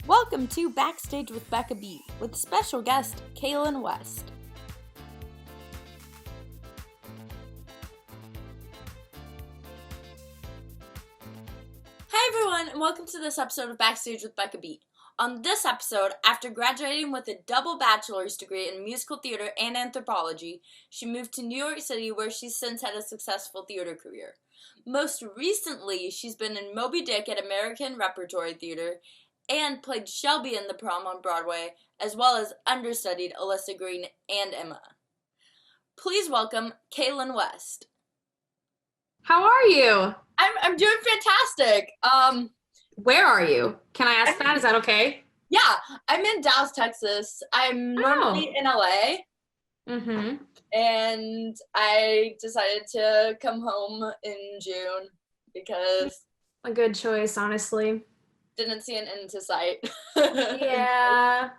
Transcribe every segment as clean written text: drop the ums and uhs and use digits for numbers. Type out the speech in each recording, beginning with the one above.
Welcome to Backstage with Becca B, with special guest Kalyn West. Hi everyone, and welcome to this episode of Backstage with Becca B. On this episode, after graduating with a double bachelor's degree in musical theater and anthropology, she moved to New York City, where she's since had a successful theater career. Most recently, she's been in Moby Dick at American Repertory Theater and played Shelby in the Prom on Broadway, as well as understudied Alyssa Green and Emma. Please welcome Kalyn West. How are you? I'm doing fantastic. Where are you? Can I ask that? Is that okay? Yeah, I'm in Dallas, Texas. I'm normally in LA. Mm-hmm. And I decided to come home in June because a good choice, honestly. Didn't see an end to sight. Yeah.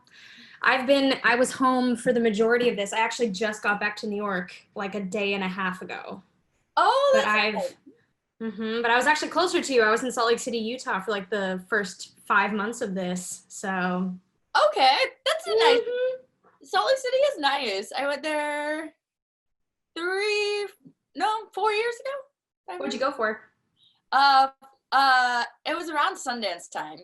I was home for the majority of this. I actually just got back to New York like a day and a half ago. Oh, that's but I was actually closer to you. I was in Salt Lake City, Utah for like the first 5 months of this. So okay, that's a nice. Salt Lake City is nice. I went there 4 years ago. What'd you go for? It was around Sundance time.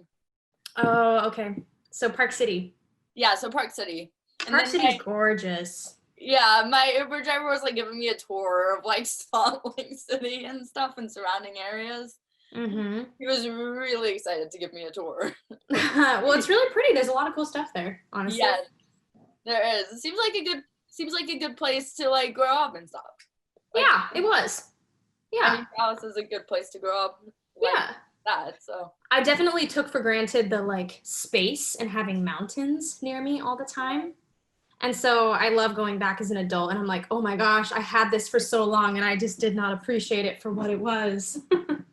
Oh, okay. So Park City. Yeah, so Park City. Park City's gorgeous. Yeah, my Uber driver was like giving me a tour of like Salt Lake City and stuff and surrounding areas. Mm-hmm. He was really excited to give me a tour. Well, it's really pretty. There's a lot of cool stuff there, honestly. Yeah, there is. It seems like a good place to like grow up and stuff. Like, yeah, it was. Yeah, I mean, Dallas is a good place to grow up. Like that. So I definitely took for granted the like space and having mountains near me all the time. And so I love going back as an adult and I'm like, oh my gosh, I had this for so long and I just did not appreciate it for what it was.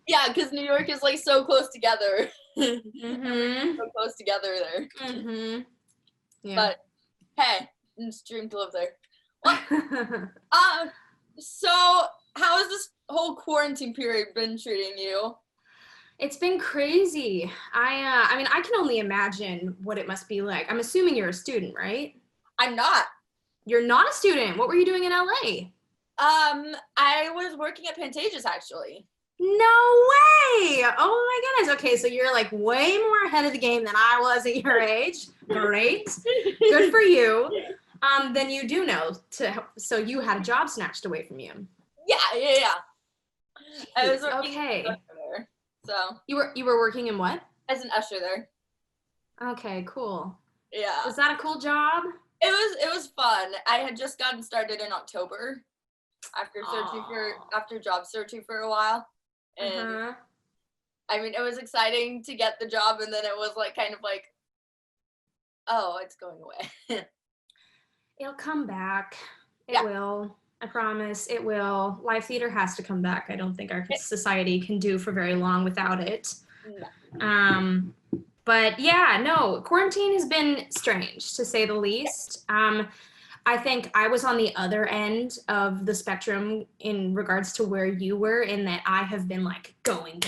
Yeah, because New York is like so close together. Mm-hmm. So close together there. Mm-hmm. Yeah. But hey, it's a dream to live there. Well, so how has this whole quarantine period been treating you? It's been crazy. I mean, I can only imagine what it must be like. I'm assuming you're a student, right? I'm not. You're not a student. What were you doing in LA? I was working at Pantages, actually. No way! Oh my goodness. Okay, so you're like way more ahead of the game than I was at your age. Great. Good for you. Then you do know so you had a job snatched away from you. Yeah. I was working there. So you were working in what? As an usher there. Okay, cool. Yeah. Was that a cool job? It was fun. I had just gotten started in October after job searching for a while. And I mean, it was exciting to get the job, and then it was like kind of like, oh, it's going away. It'll come back. It will. I promise it will. Live theater has to come back. I don't think our society can do for very long without it. No. But yeah, no, quarantine has been strange, to say the least. I think I was on the other end of the spectrum in regards to where you were, in that I have been like going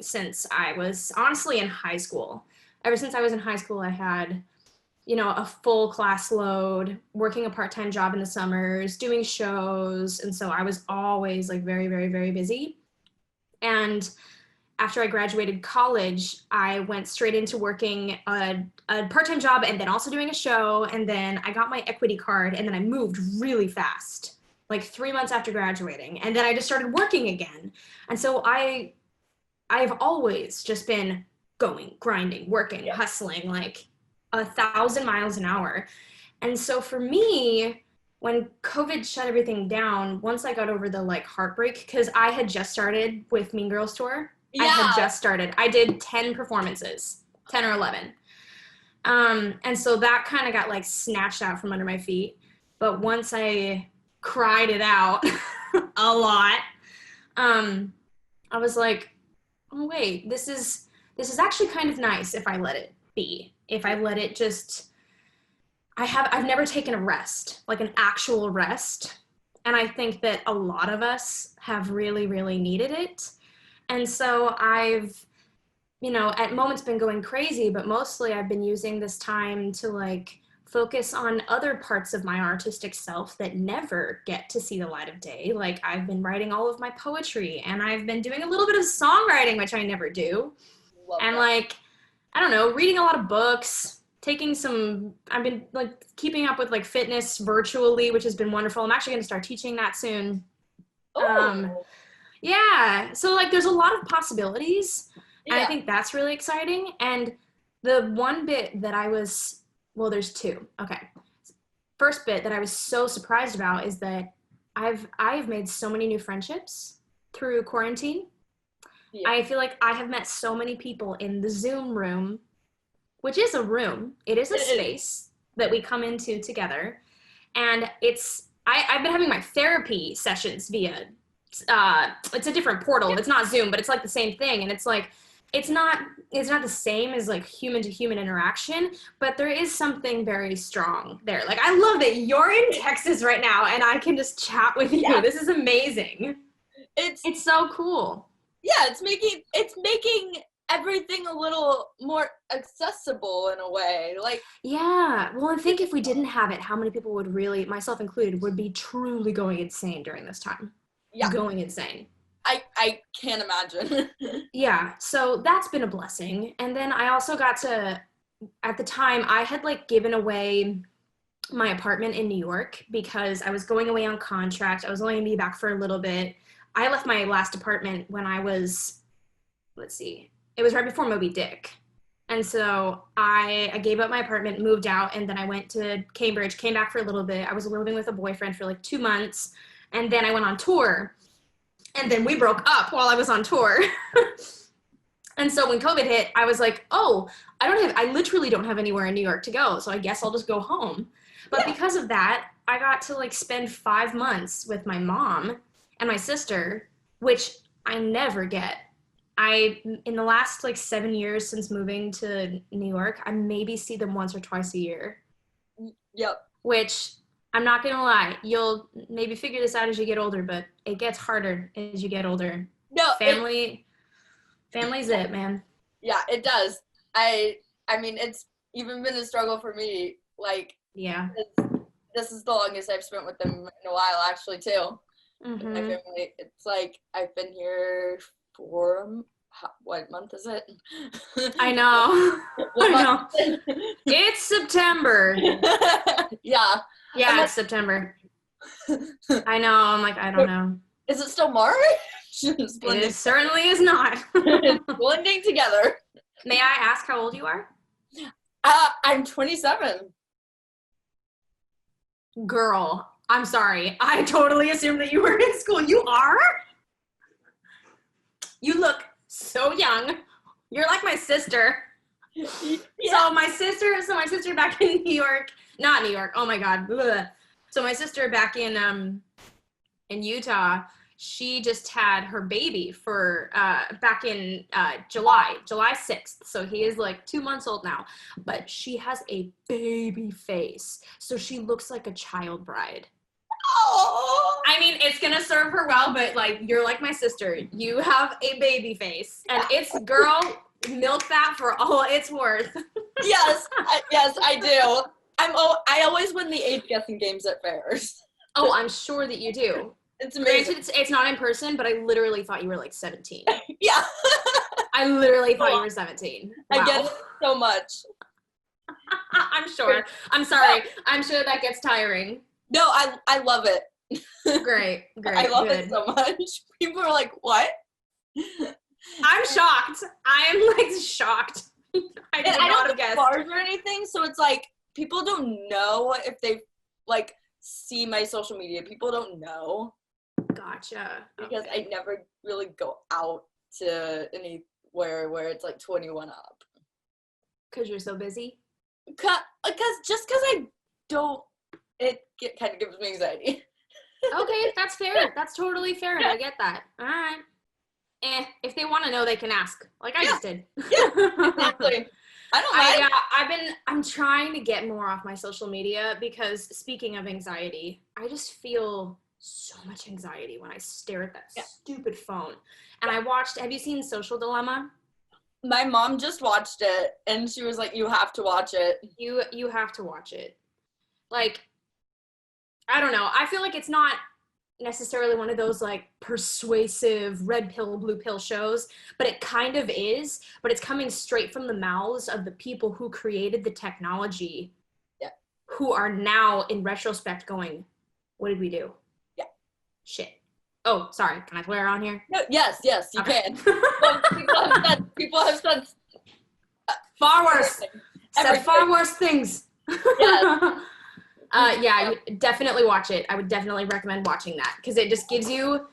since I was honestly in high school. Ever since I was in high school, I had, a full class load, working a part-time job in the summers, doing shows. And so I was always like very, very, very busy. And after I graduated college, I went straight into working a part-time job and then also doing a show. And then I got my equity card and then I moved really fast, like 3 months after graduating. And then I just started working again. And so I've always just been going, grinding, working, hustling, like 1,000 miles an hour. And so for me, when COVID shut everything down, once I got over the like heartbreak, because I had just started with Mean Girls Tour. Yeah. I had just started. I did 10 performances, 10 or 11. And so that kind of got like snatched out from under my feet. But once I cried it out a lot, I was like, oh wait, this is actually kind of nice if I let it be. If I let it just, I've never taken a rest, like an actual rest. And I think that a lot of us have really, really needed it. And so I've at moments been going crazy, but mostly I've been using this time to like focus on other parts of my artistic self that never get to see the light of day. Like I've been writing all of my poetry, and I've been doing a little bit of songwriting, which I never do. Love And that. like, I don't know, reading a lot of books, I've been like keeping up with like fitness virtually, which has been wonderful. I'm actually going to start teaching that soon. Oh, Yeah. So like there's a lot of possibilities. And I yeah. think that's really exciting. And the one bit that well, there's two. Okay. First bit that I was so surprised about is that I've made so many new friendships through quarantine. Yeah. I feel like I have met so many people in the Zoom room, which is a room. It is a space that we come into together. And I've been having my therapy sessions via, it's a different portal. It's not Zoom, but it's like the same thing. And it's like, it's not the same as like human to human interaction, but there is something very strong there. Like, I love that you're in Texas right now and I can just chat with you. Yeah. This is amazing. It's so cool. Yeah, it's making everything a little more accessible in a way. Like, yeah. Well, I think if we didn't have it, how many people would really, myself included, would be truly going insane during this time? Yeah. Going insane. I can't imagine. Yeah, so that's been a blessing. And then I also got to, at the time, I had like given away my apartment in New York because I was going away on contract. I was only gonna be back for a little bit. I left my last apartment when I was, it was right before Moby Dick. And so I gave up my apartment, moved out, and then I went to Cambridge, came back for a little bit. I was living with a boyfriend for like 2 months, and then I went on tour. And then we broke up while I was on tour. And so when COVID hit, I was like, oh, I literally don't have anywhere in New York to go. So I guess I'll just go home. But because of that, I got to like spend 5 months with my mom and my sister, which I never get. In the last like 7 years since moving to New York, I maybe see them once or twice a year. Yep. Which, I'm not gonna lie, you'll maybe figure this out as you get older, but it gets harder as you get older. No, family's it, man. Yeah, it does. I mean, it's even been a struggle for me. Like, yeah, this is the longest I've spent with them in a while, actually, too. Mm-hmm. My family, it's like I've been here for what month is it? I know. I know. It's September. Yeah. Yeah, it's September. I know. I'm like, I don't know. Is it still March? It certainly is not. It's blending together. May I ask how old you are? I'm 27. Girl, I'm sorry. I totally assumed that you were in school. You are? You look so young. You're like my sister. Yeah. So my sister back in New York, not New York. Oh my God. Ugh. So my sister back in Utah, she just had her baby for back in July 6th. So he is like 2 months old now, but she has a baby face. So she looks like a child bride. Oh. I mean, it's gonna serve her well, but like, you're like my sister. You have a baby face, and it's, girl, milk that for all it's worth. Yes, I do. I always win the age guessing games at fairs. Oh, I'm sure that you do. It's amazing. Granted, it's not in person, but I literally thought you were like 17. Yeah. I literally thought you were 17. Wow. I get it so much. I'm sure. I'm sorry. I'm sure that gets tiring. No, I love it. Great. I love it so much. People are like, what? I'm shocked. I am like shocked. I did not have guessed. Bars or anything, so it's like people don't know if they like see my social media. People don't know. Gotcha. Because I never really go out to anywhere where it's like 21 up. Because you're so busy? Because I don't, it kind of gives me anxiety. Okay, that's fair. That's totally fair. I get that. All right. If they want to know, they can ask. Like I just did. Yeah, exactly. I don't mind. I'm trying to get more off my social media because, speaking of anxiety, I just feel so much anxiety when I stare at that stupid phone. And I watched, have you seen Social Dilemma? My mom just watched it, and she was like, you have to watch it. You have to watch it. Like, I don't know. I feel like it's not necessarily one of those like persuasive red pill, blue pill shows, but it kind of is, but it's coming straight from the mouths of the people who created the technology, yeah, who are now in retrospect going, what did we do? Yeah. Shit. Oh, sorry. Can I swear on here? No, yes, you okay. can. Well, people have said far worse. Said far worse things. Yes. Yeah, you definitely watch it. I would definitely recommend watching that because it just gives you,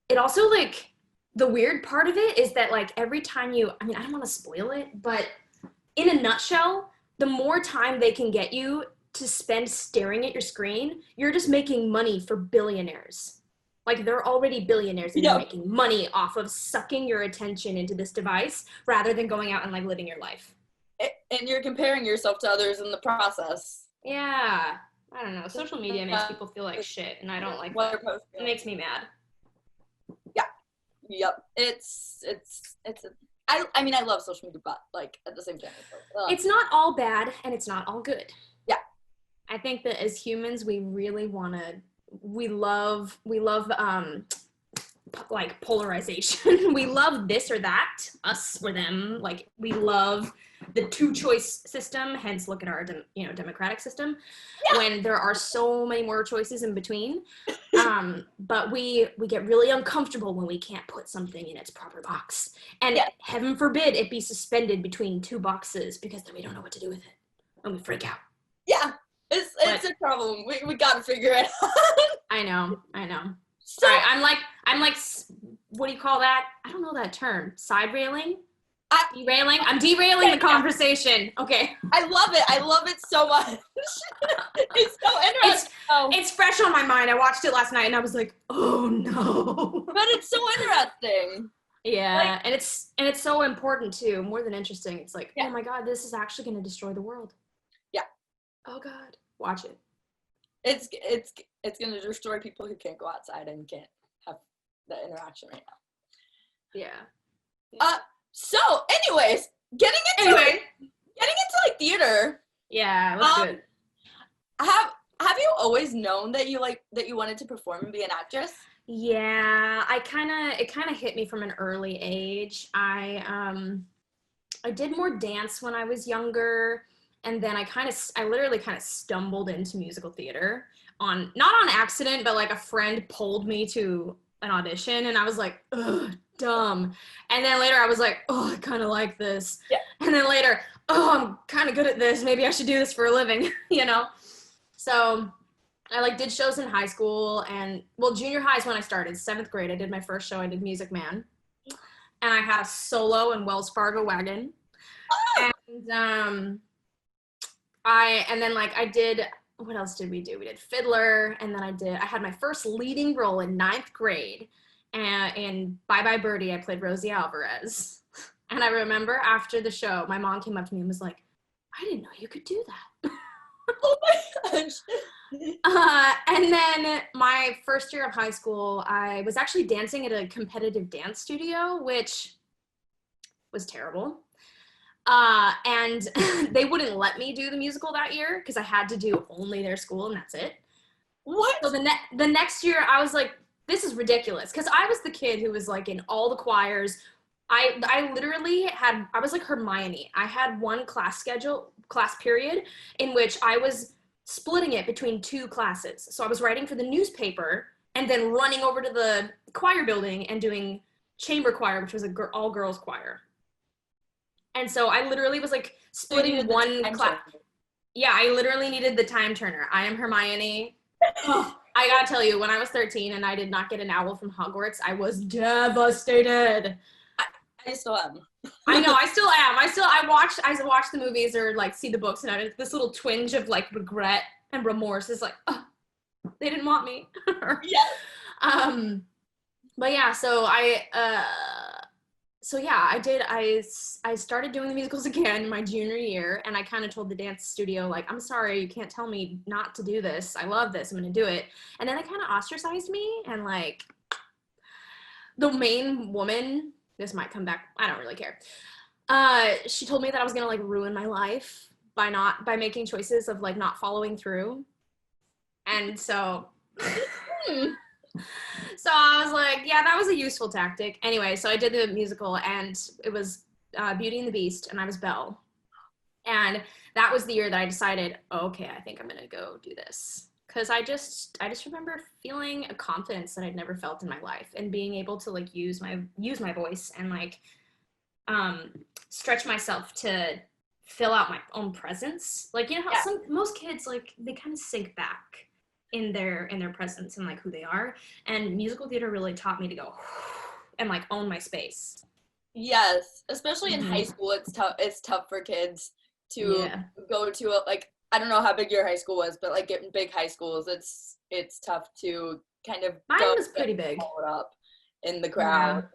it also like, the weird part of it is that like every time I don't want to spoil it, but in a nutshell, the more time they can get you to spend staring at your screen, you're just making money for billionaires. Like they're already billionaires and you're making money off of sucking your attention into this device rather than going out and like living your life. And you're comparing yourself to others in the process. Yeah. I don't know. Social media makes people feel like shit, and I don't like that. It makes me mad. Yeah. Yep. I mean, I love social media, but like at the same time, it's not all bad and it's not all good. Yeah. I think that as humans, we really we love like polarization. We love this or that, us or them. Like we love the two-choice system, hence look at our democratic system, when there are so many more choices in between. But we get really uncomfortable when we can't put something in its proper box. And heaven forbid it be suspended between two boxes because then we don't know what to do with it. And we freak out. Yeah, it's a problem. We gotta figure it out. I know. So, sorry, I'm like, what do you call that? I don't know that term. Side railing? Derailing? I'm derailing the conversation. Okay. I love it so much. It's so interesting. It's fresh on my mind. I watched it last night and I was like, oh no. But it's so interesting. Yeah, and it's so important too, more than interesting. It's like, oh my God, this is actually going to destroy the world. Yeah. Oh God. Watch it. It's going to destroy people who can't go outside and can't have that interaction right now. Yeah. So, anyways, getting into like theater. Yeah, let's do it. Have you always known that you wanted to perform and be an actress? Yeah, it kind of hit me from an early age. I did more dance when I was younger, and then I literally kind of stumbled into musical theater not on accident, but like a friend pulled me to an audition and I was like, ugh, dumb. And then later I was like, oh, I kind of like this. Yeah. And then later, oh, I'm kind of good at this. Maybe I should do this for a living, So I like did shows in high school and junior high is when I started. 7th grade, I did my first show. I did Music Man. And I had a solo in Wells Fargo Wagon. Oh. And I did, what else did we do? We did Fiddler, and then I had my first leading role in 9th grade. And in Bye Bye Birdie, I played Rosie Alvarez. And I remember after the show, my mom came up to me and was like, I didn't know you could do that. Oh my gosh. And then my first year of high school, I was actually dancing at a competitive dance studio, which was terrible. And they wouldn't let me do the musical that year because I had to do only their school and that's it. What? So the next year I was like, this is ridiculous. Because I was the kid who was like in all the choirs. I literally I was like Hermione. I had one class period in which I was splitting it between 2 classes. So I was writing for the newspaper and then running over to the choir building and doing chamber choir, which was a all girls choir. And so I literally was like splitting one class. Yeah, I literally needed the time turner. I am Hermione. Oh, I gotta tell you, when I was 13 and I did not get an owl from Hogwarts, I was devastated. I still am. I know, I still am. I watch the movies or like see the books and I had this little twinge of like regret and remorse. It's like, oh, they didn't want me. Yeah. But yeah, so I started doing the musicals again my junior year, and I kind of told the dance studio, like, I'm sorry, you can't tell me not to do this. I love this. I'm going to do it. And then they kind of ostracized me, and like the main woman, this might come back, I don't really care. She told me that I was gonna like ruin my life by making choices of like not following through. And so so I was like, yeah, that was a useful tactic. Anyway, so I did the musical, and it was Beauty and the Beast, and I was Belle. And that was the year that I decided, okay, I think I'm gonna go do this. Cause I just remember feeling a confidence that I'd never felt in my life, and being able to like use my voice and like stretch myself to fill out my own presence. Like, you know how most kids, like, they kind of sink back in their presence and like who they are. And musical theater really taught me to go and like own my space. Yes, especially in high school, it's tough for kids to go to a, like, I don't know how big your high school was, but like in big high schools, it's tough to kind of mine was pretty big, up in the crowd,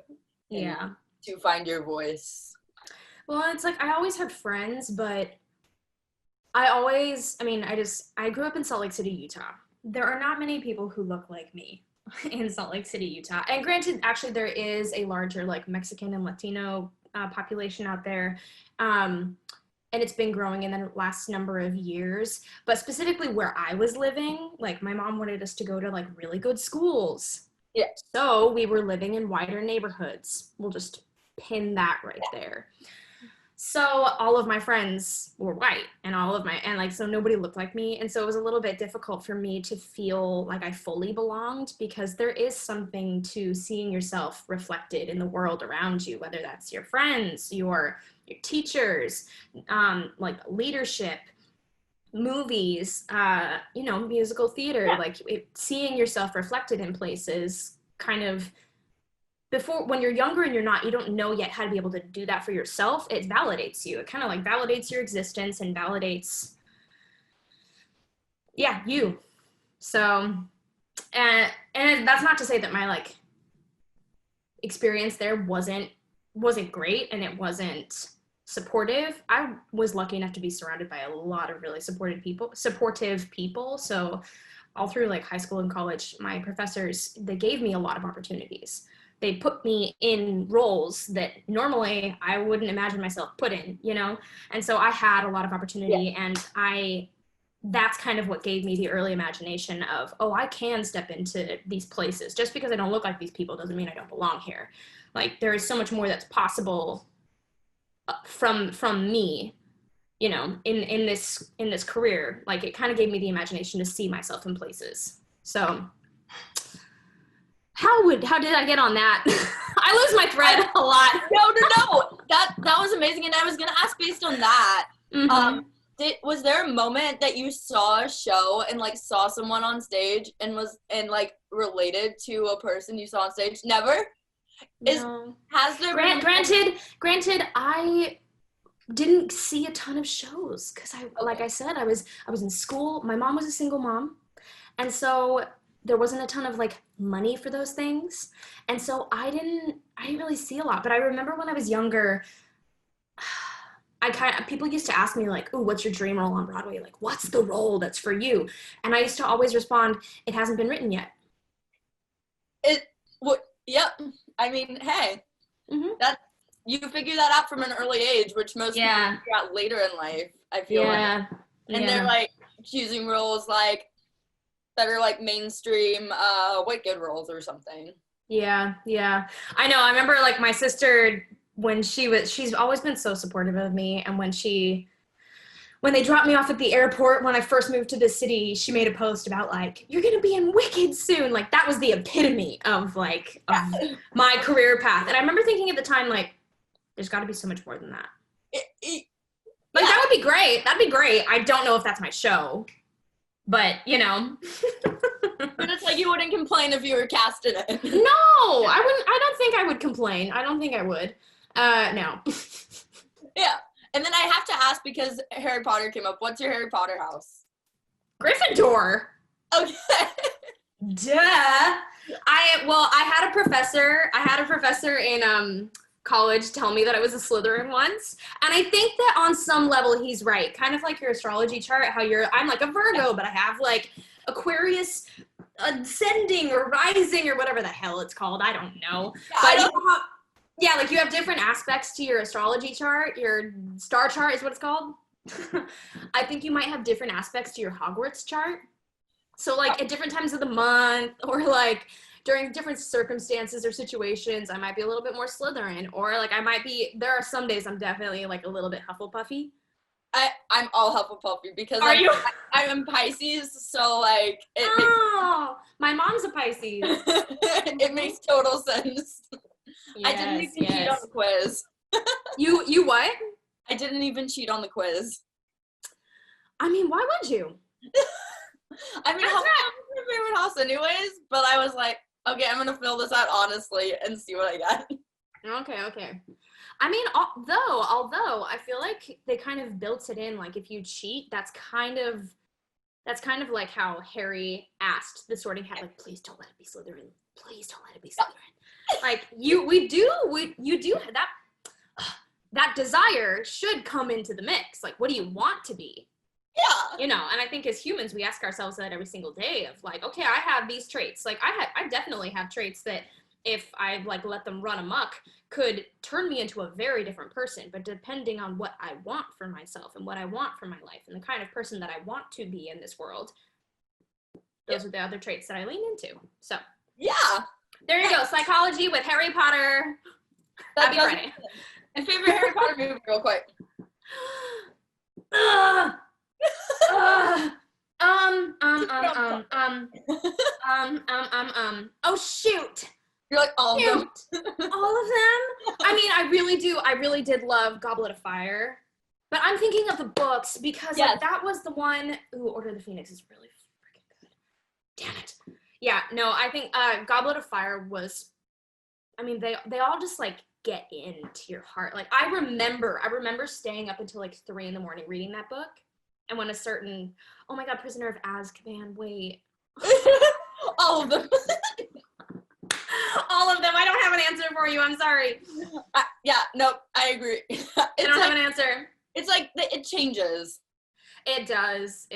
to find your voice. Well, it's like I always had friends, but I grew up in Salt Lake City, Utah. There are not many people who look like me in Salt Lake City, Utah. And granted, actually, there is a larger like Mexican and Latino population out there. And it's been growing in the last number of years. But specifically where I was living, like my mom wanted us to go to like really good schools. Yeah. So we were living in wider neighborhoods. We'll just pin that right there. So all of my friends were white, and so nobody looked like me. And so it was a little bit difficult for me to feel like I fully belonged, because there is something to seeing yourself reflected in the world around you, whether that's your friends, your teachers, like leadership, movies, musical theater, seeing yourself reflected in places kind of before, when you're younger and you don't know yet how to be able to do that for yourself, it validates you. It kind of like validates your existence and validates, you. So, and that's not to say that my like experience there wasn't great and it wasn't supportive. I was lucky enough to be surrounded by a lot of really supportive people. So all through like high school and college, my professors, they gave me a lot of opportunities. They put me in roles that normally I wouldn't imagine myself put in, And so I had a lot of opportunity, and that's kind of what gave me the early imagination of, oh, I can step into these places. Just because I don't look like these people doesn't mean I don't belong here. Like, there is so much more that's possible from me, in this career. Like, it kind of gave me the imagination to see myself in places. So how did I get on that? I lose my thread a lot. No. That was amazing, and I was gonna ask based on that. Was there a moment that you saw a show and like saw someone on stage and like related to a person you saw on stage? Never? No. Has there been granted, I didn't see a ton of shows because like I said, I was in school. My mom was a single mom, and so there wasn't a ton of like money for those things. And so I didn't really see a lot. But I remember when I was younger, people used to ask me like, "Oh, what's your dream role on Broadway? Like, what's the role that's for you?" And I used to always respond, "It hasn't been written yet." Yep. I mean, hey, that you figure that out from an early age, which most people figure out later in life, I feel like. And they're like choosing roles like that are like mainstream white kid roles or something. Yeah. I know. I remember like my sister, when she's always been so supportive of me, and when they dropped me off at the airport when I first moved to the city, she made a post about like, "You're gonna be in Wicked soon." Like, that was the epitome of like of my career path. And I remember thinking at the time, like, there's got to be so much more than that. That would be great. That'd be great. I don't know if that's my show, but But it's like you wouldn't complain if you were cast in it. No, I wouldn't. I don't think I would complain. I don't think I would. No. Yeah. And then I have to ask, because Harry Potter came up, what's your Harry Potter house? Gryffindor. Okay. Duh. I had a professor in college tell me that I was a Slytherin once, and I think that on some level he's right. Kind of like your astrology chart, how I'm like a Virgo, but I have like Aquarius ascending or rising or whatever the hell it's called. I don't know. Yeah, Yeah, like you have different aspects to your astrology chart. Your star chart is what it's called. I think you might have different aspects to your Hogwarts chart. So like at different times of the month, or like during different circumstances or situations, I might be a little bit more Slytherin, or like there are some days I'm definitely like a little bit Hufflepuffy. I'm all Hufflepuffy because Are you? I'm Pisces, so like My mom's a Pisces. it makes total sense. Yes, I didn't even cheat on the quiz. You what? I didn't even cheat on the quiz. I mean, why would you? I mean, Hufflepuff's my favorite house anyways, but I was like, okay, I'm gonna fill this out honestly and see what I got. Okay. I mean, although I feel like they kind of built it in, like if you cheat, that's kind of like how Harry asked the Sorting Hat, like, please don't let it be Slytherin. Please don't let it be Slytherin. Like you do have that desire should come into the mix. Like, what do you want to be? Yeah. You know, and I think as humans, we ask ourselves that every single day of like, okay, I have these traits. Like I definitely have traits that if I like let them run amok could turn me into a very different person. But depending on what I want for myself and what I want for my life and the kind of person that I want to be in this world, those are the other traits that I lean into. So yeah. There you go. Psychology with Harry Potter. Happy Friday. My favorite Harry Potter movie, real quick. Oh shoot. You're like all of them. All of them? I mean, I really did love Goblet of Fire. But I'm thinking of the books because like, that was the one. Ooh, Order of the Phoenix is really freaking good. Damn it. Yeah, no, I think Goblet of Fire was, I mean, they all just like get into your heart. Like I remember staying up until like 3 a.m. reading that book. And when a certain, oh my God, Prisoner of Azkaban, wait. All of them. All of them. I don't have an answer for you. I'm sorry. Yeah, no, I agree. I don't have an answer. It's like, it changes. It does.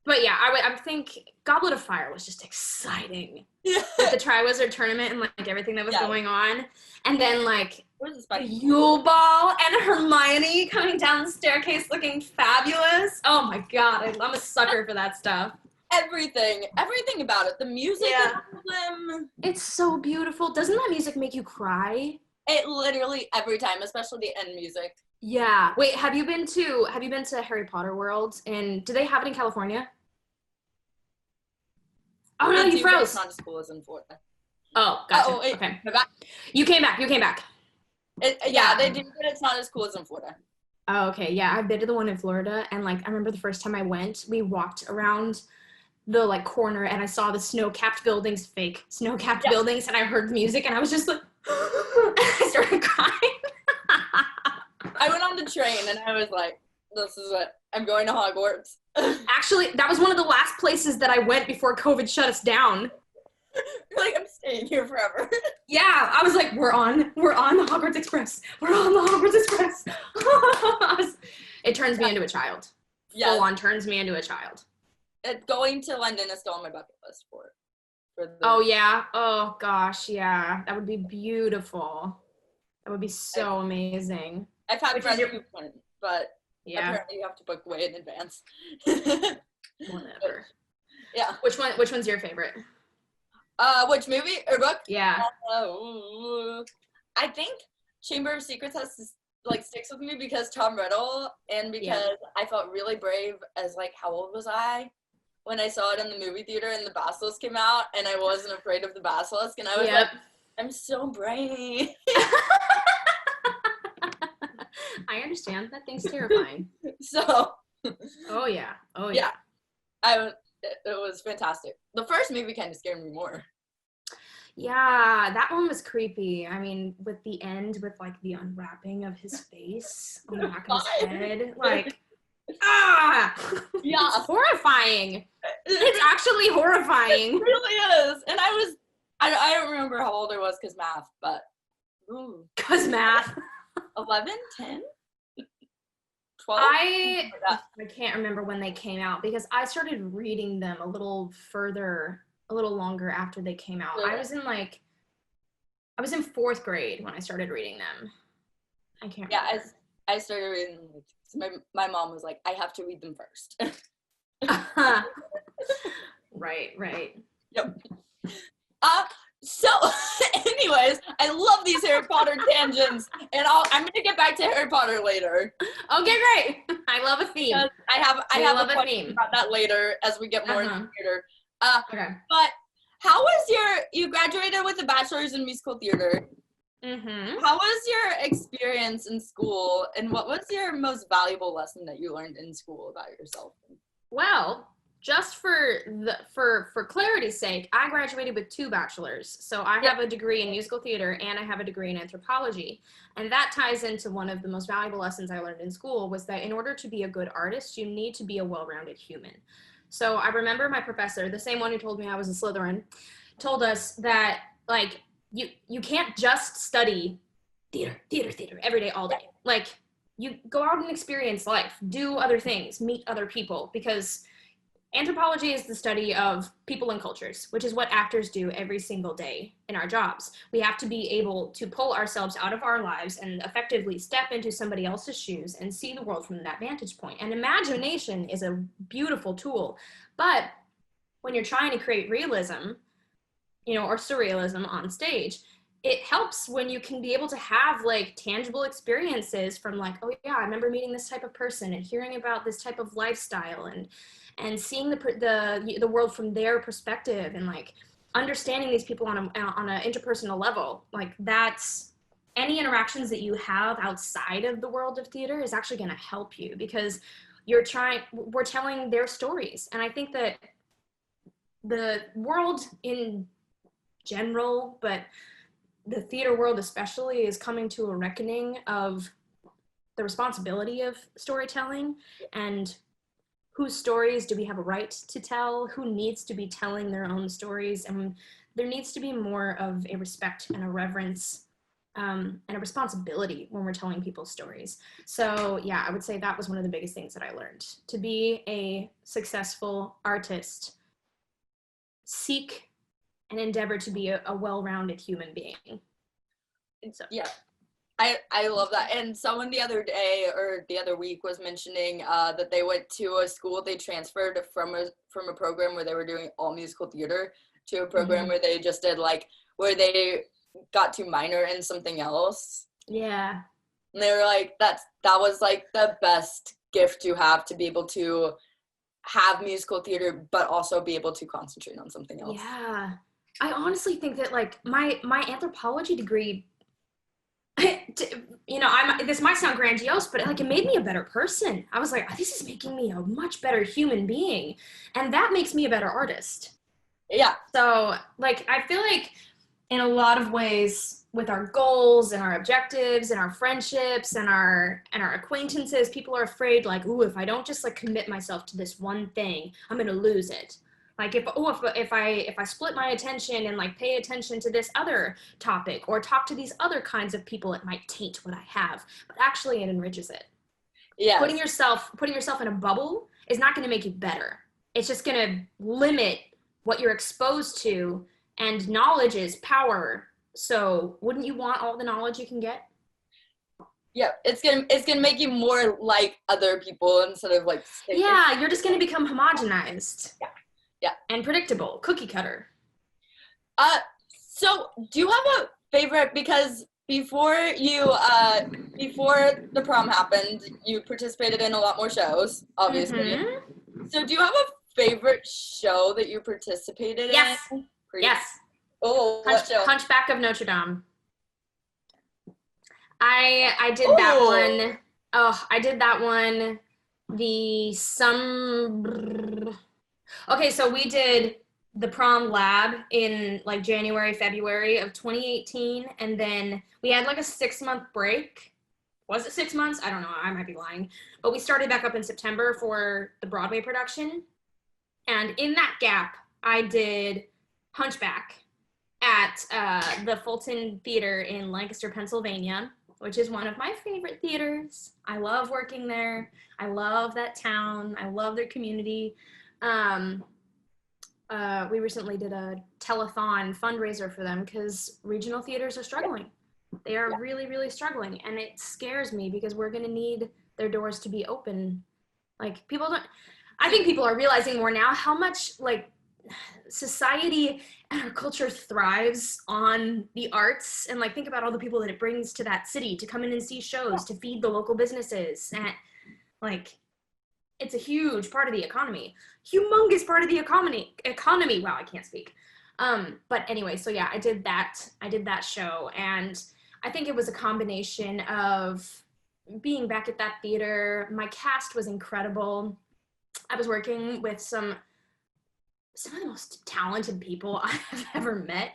But yeah, I think Goblet of Fire was just exciting. Yeah. With the Triwizard Tournament and like everything that was going on. And then like the Yule Ball and Hermione coming down the staircase looking fabulous. Oh my God, I'm a sucker for that stuff. Everything about it. The music, it's so beautiful. Doesn't that music make you cry? It literally every time, especially the end music. Yeah. Wait, have you been to Harry Potter World? And do they have it in California? Oh no, you froze. It's not as cool as in Florida. Oh, gotcha. Okay. You came back. Yeah, they do, but it's not as cool as in Florida. Oh, okay. Yeah, I've been to the one in Florida, and like I remember the first time I went, we walked around the like corner and I saw the snow-capped buildings, fake snow-capped buildings, and I heard music and I was just like I started crying. I went on the train and I was like, this is it. I'm going to Hogwarts. Actually, that was one of the last places that I went before COVID shut us down. Like, I'm staying here forever. Yeah, I was like, we're on the Hogwarts Express. We're on the Hogwarts Express. It turns me into a child. Yeah. Full on turns me into a child. Going to London is still on my bucket list for Oh, yeah? Oh, gosh, yeah. That would be beautiful. That would be so amazing. I've had friends who went, but apparently you have to book way in advance. Whatever. Yeah. Which one's your favorite? Which movie or book? Yeah. I think Chamber of Secrets has to, like, sticks with me because Tom Riddle and because I felt really brave as, like, how old was I when I saw it in the movie theater and the basilisk came out and I wasn't afraid of the basilisk and I was like, I'm so brave. I understand. That thing's terrifying. So. Oh yeah. It was fantastic. The first movie kind of scared me more. Yeah, that one was creepy. I mean, with the end, with like the unwrapping of his face on the back of his head, like, yeah, it's horrifying. It's actually horrifying. It really is. And I don't remember how old I was because math, but. Because math. 11, 10? 12? I can't remember when they came out because I started reading them a little longer after they came out. I was in like I was in 4th grade when I started reading them. I can't remember. Yeah, I started reading them. So my mom was like, I have to read them first. Right. Yep. So, anyways, I love these Harry Potter tangents, and I'm gonna get back to Harry Potter later. Okay, great. I love a theme. I have a question theme about that later as we get more into theater. Okay. But how was you graduated with a bachelor's in musical theater? Mm-hmm. How was your experience in school, and what was your most valuable lesson that you learned in school about yourself? Well, just for clarity's sake, I graduated with 2 bachelors. So I have a degree in musical theater and I have a degree in anthropology. And that ties into one of the most valuable lessons I learned in school was that in order to be a good artist, you need to be a well-rounded human. So I remember my professor, the same one who told me I was a Slytherin, told us that like you can't just study theater every day, all day. Like you go out and experience life, do other things, meet other people, because anthropology is the study of people and cultures, which is what actors do every single day in our jobs. We have to be able to pull ourselves out of our lives and effectively step into somebody else's shoes and see the world from that vantage point. And imagination is a beautiful tool, but when you're trying to create realism, or surrealism on stage, it helps when you can be able to have like tangible experiences from like, oh yeah, I remember meeting this type of person and hearing about this type of lifestyle and seeing the world from their perspective and like understanding these people on an interpersonal level. Like that's any interactions that you have outside of the world of theater is actually going to help you because we're telling their stories. And I think that the world in general, but the theater world especially, is coming to a reckoning of the responsibility of storytelling and whose stories do we have a right to tell, who needs to be telling their own stories, and there needs to be more of a respect and a reverence and a responsibility when we're telling people's stories. So yeah, I would say that was one of the biggest things that I learned. To be a successful artist, seek and endeavor to be a well-rounded human being. So yeah, I love that. And someone the other day or the other week was mentioning that they went to a school, they transferred from a program where they were doing all musical theater to a program where they just did where they got to minor in something else. Yeah. And they were like, that was like the best gift to have, to be able to have musical theater but also be able to concentrate on something else. Yeah. I honestly think that like my anthropology degree, this might sound grandiose, but like it made me a better person. I was like, this is making me a much better human being, and that makes me a better artist. Yeah. So like I feel like in a lot of ways with our goals and our objectives and our friendships and our acquaintances, people are afraid like, ooh, if I don't just like commit myself to this one thing, I'm gonna lose it. Like if I split my attention and like pay attention to this other topic or talk to these other kinds of people, it might taint what I have. But actually it enriches it. Yeah. Putting yourself in a bubble is not going to make you better. It's just going to limit what you're exposed to, and knowledge is power. So wouldn't you want all the knowledge you can get? Yeah, it's gonna make you more like other people instead of like. Yeah, you're just gonna become homogenized. Yeah. Yeah. And predictable, cookie cutter. So do you have a favorite, because before the prom happened, you participated in a lot more shows, obviously. Mm-hmm. So do you have a favorite show that you participated in? Yes. Oh, what show? Hunchback of Notre Dame. I did that one. Oh, I did that one Okay, so we did the prom lab in like January, February of 2018, and then we had like a 6-month break. Was it 6 months? I don't know, I might be lying. But we started back up in September for the Broadway production. And in that gap, I did Hunchback at the Fulton Theater in Lancaster, Pennsylvania, which is one of my favorite theaters. I love working there. I love that town. I love their community. we recently did a telethon fundraiser for them because regional theaters are struggling. They are really, really struggling. And it scares me because we're going to need their doors to be open. Like, I think people are realizing more now how much, like, society and our culture thrives on the arts. And, like, think about all the people that it brings to that city to come in and see shows, to feed the local businesses. And, like, it's a huge part of the economy. Humongous part of the economy. Wow, I can't speak. But anyway, so yeah, I did that show, and I think it was a combination of being back at that theater. My cast was incredible. I was working with some of the most talented people I have ever met.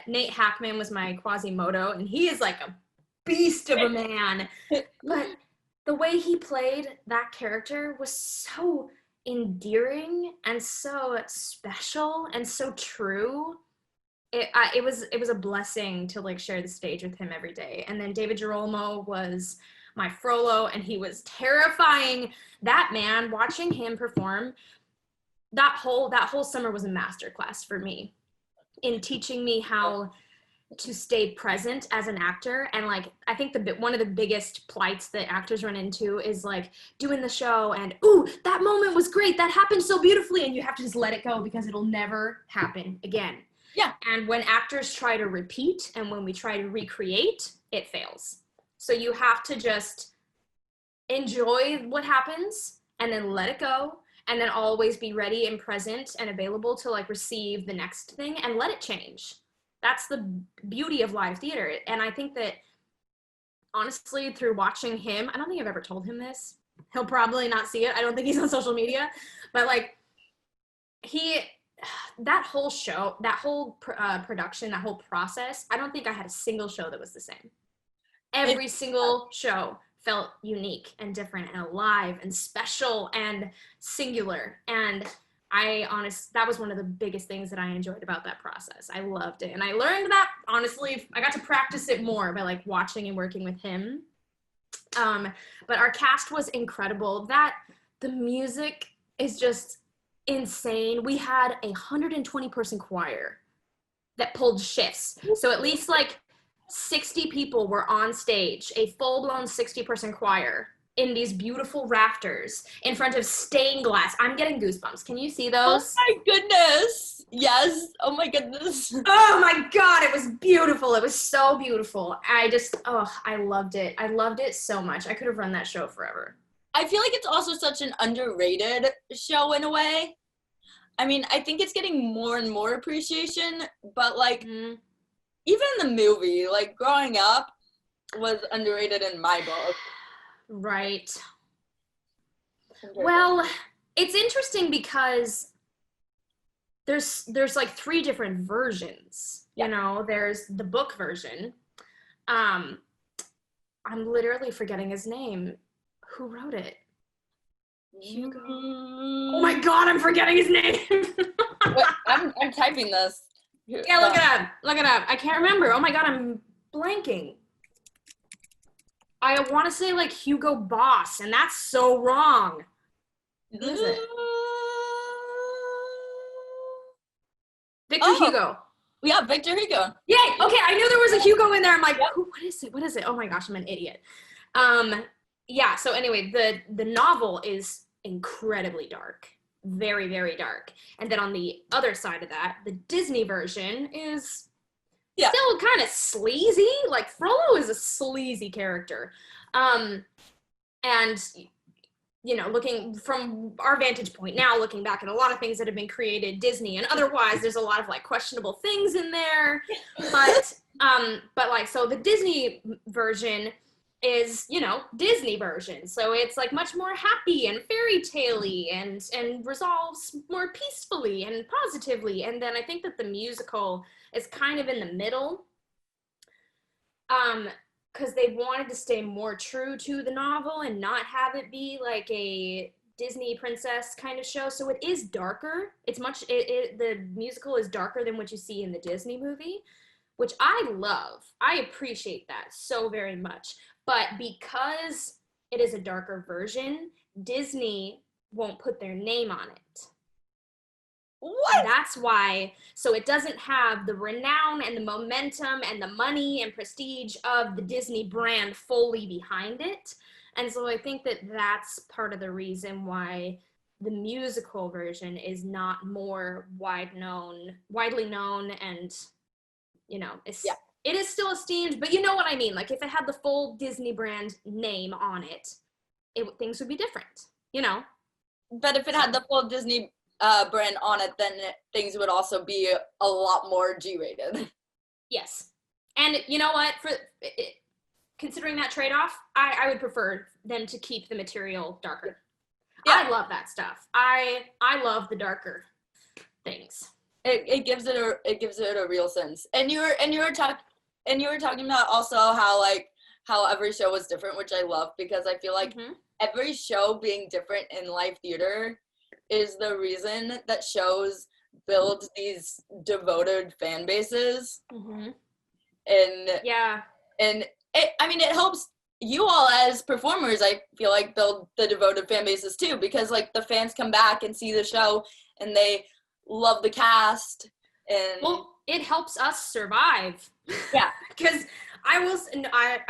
Nate Hackman was my Quasimodo, and he is like a beast of a man. But the way he played that character was so endearing and so special and so true. It was a blessing to like share the stage with him every day. And then David Girolamo was my Frollo, and he was terrifying. That man, watching him perform, that whole summer was a masterclass for me in teaching me how to stay present as an actor. And like, I think one of the biggest plights that actors run into is like doing the show and, ooh, that moment was great, that happened so beautifully, and you have to just let it go because it'll never happen again. Yeah. And when actors try to repeat and when we try to recreate, it fails. So you have to just enjoy what happens and then let it go, and then always be ready and present and available to like receive the next thing and let it change. That's the beauty of live theater. And I think that honestly, through watching him, I don't think I've ever told him this. He'll probably not see it. I don't think he's on social media, but like that whole show, that whole production, that whole process, I don't think I had a single show that was the same. Every single show felt unique and different and alive and special and singular. And that was one of the biggest things that I enjoyed about that process. I loved it. And I learned that, honestly, I got to practice it more by like watching and working with him. But our cast was incredible. The music is just insane. We had 120 person choir that pulled shifts. So at least like 60 people were on stage, a full-blown 60-person choir in these beautiful rafters in front of stained glass. I'm getting goosebumps. Can you see those? Oh my goodness. Yes. Oh my goodness. Oh my God, it was beautiful. It was so beautiful. I loved it. I loved it so much. I could have run that show forever. I feel like it's also such an underrated show in a way. I mean, I think it's getting more and more appreciation, but like, even the movie, like growing up, was underrated in my book. Right. Well, it's interesting because there's like 3 different versions. You know, there's the book version. I'm literally forgetting his name. Who wrote it? Hugo. Oh my God, I'm forgetting his name. Wait, I'm typing this. Yeah, look it up. Look it up. I can't remember. Oh my God, I'm blanking. I want to say like Hugo Boss, and that's so wrong. Who is it? Victor Hugo. Yeah, Victor Hugo. Yay! Okay, I knew there was a Hugo in there. I'm like, what is it? What is it? Oh my gosh, I'm an idiot. Yeah, so anyway, the novel is incredibly dark. Very, very dark. And then on the other side of that, the Disney version is still kind of sleazy. Like, Frollo is a sleazy character. And, you know, looking from our vantage point now, looking back at a lot of things that have been created Disney and otherwise, there's a lot of like questionable things in there. But like, so the Disney version is, you know, Disney version. So it's like much more happy and fairy tale-y and resolves more peacefully and positively. And then I think that the musical is kind of in the middle. Because they wanted to stay more true to the novel and not have it be like a Disney princess kind of show. So it is darker. The musical is darker than what you see in the Disney movie, which I love. I appreciate that so very much. But because it is a darker version, Disney won't put their name on it. What? And that's why, so it doesn't have the renown and the momentum and the money and prestige of the Disney brand fully behind it. And so I think that that's part of the reason why the musical version is not more widely known and, you know, it is still esteemed, but you know what I mean? Like if it had the full Disney brand name on it, things would be different, you know? But if it had the full Disney brand on it, then things would also be a lot more G-rated. Yes. And you know what? Considering that trade-off, I would prefer them to keep the material darker. Yeah. I love that stuff. I love the darker things. It gives it a real sense. And you were talking about also how every show was different, which I love, because I feel like every show being different in live theater is the reason that shows build these devoted fan bases. And it helps you all as performers, I feel like, build the devoted fan bases too, because like the fans come back and see the show and they love the cast. And well, it helps us survive. Yeah. Because I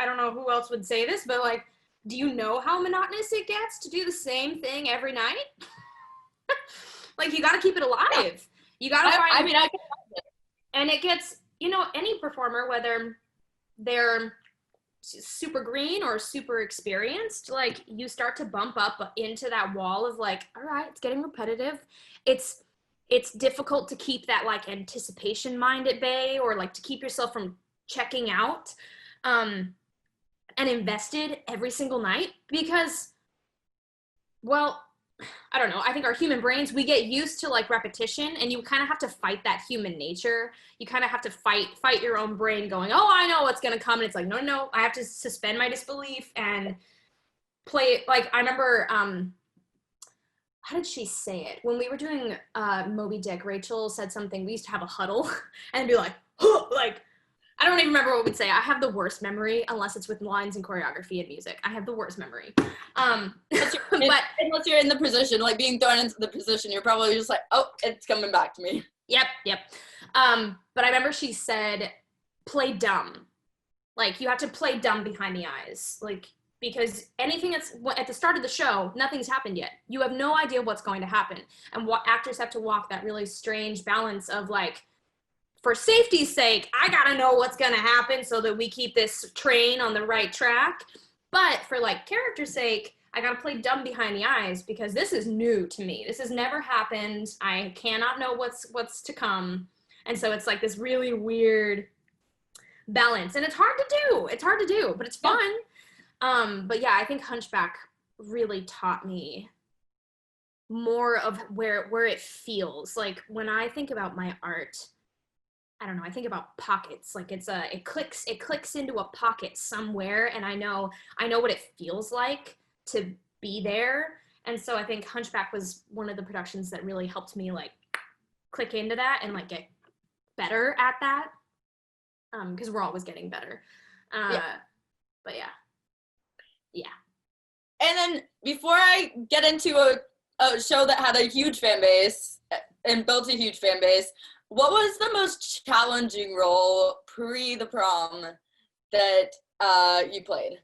don't know who else would say this, but like, do you know how monotonous it gets to do the same thing every night? Like, you got to keep it alive. Yeah. You got to find. I can find it. And it gets, you know, any performer, whether they're super green or super experienced, like, you start to bump up into that wall of like, all right, it's getting repetitive. It's difficult to keep that like anticipation mind at bay, or like to keep yourself from checking out and invested every single night, because, well, I don't know, I think our human brains, we get used to like repetition, and you kind of have to fight that human nature. You kind of have to fight your own brain going, oh, I know what's going to come. And it's like, no, I have to suspend my disbelief and play it. Like, I remember, how did she say it? When we were doing Moby Dick, Rachel said something, we used to have a huddle and be like, huh, like, I don't even remember what we'd say. I have the worst memory, unless it's with lines and choreography and music. I have the worst memory. But unless you're in the position, like being thrown into the position, you're probably just like, oh, it's coming back to me. Yep. But I remember she said, play dumb. Like, you have to play dumb behind the eyes. Like, because anything that's at the start of the show, nothing's happened yet. You have no idea what's going to happen. And what actors have to walk that really strange balance of like, for safety's sake, I gotta know what's gonna happen so that we keep this train on the right track. But for like character's sake, I gotta play dumb behind the eyes, because this is new to me. This has never happened. I cannot know what's to come. And so it's like this really weird balance. And it's hard to do, but it's fun. But yeah, I think Hunchback really taught me more of where it feels. Like, when I think about my art, I don't know, I think about pockets. Like, it clicks into a pocket somewhere, and I know what it feels like to be there. And so I think Hunchback was one of the productions that really helped me like click into that and like get better at that. Because we're always getting better. But yeah. And then before I get into a show that had a huge fan base and built a huge fan base, what was the most challenging role pre the prom that you played?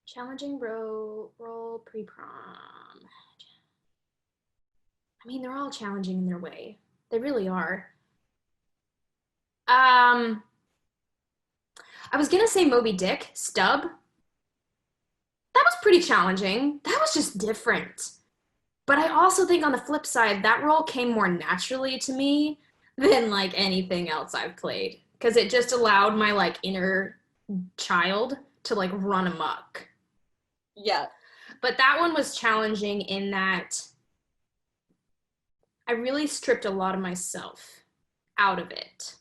Challenging role pre-prom. I mean, they're all challenging in their way. They really are. I was gonna say Moby Dick, Stub. That was pretty challenging. That was just different. But I also think on the flip side, that role came more naturally to me than like anything else I've played, because it just allowed my like inner child to like run amok. Yeah. But that one was challenging in that I really stripped a lot of myself out of it.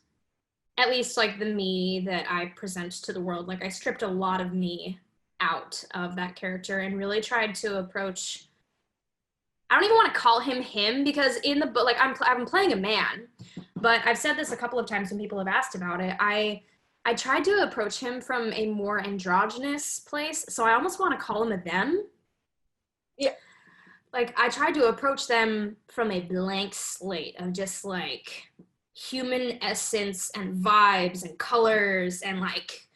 At least like the me that I present to the world. Like, I stripped a lot of me out of that character and really tried to approach, I don't even want to call him because in the book, like, I'm playing a man, but I've said this a couple of times when people have asked about it. I tried to approach him from a more androgynous place, so I almost want to call him a them. Yeah. like I tried to approach them from a blank slate of just like human essence and vibes and colors and like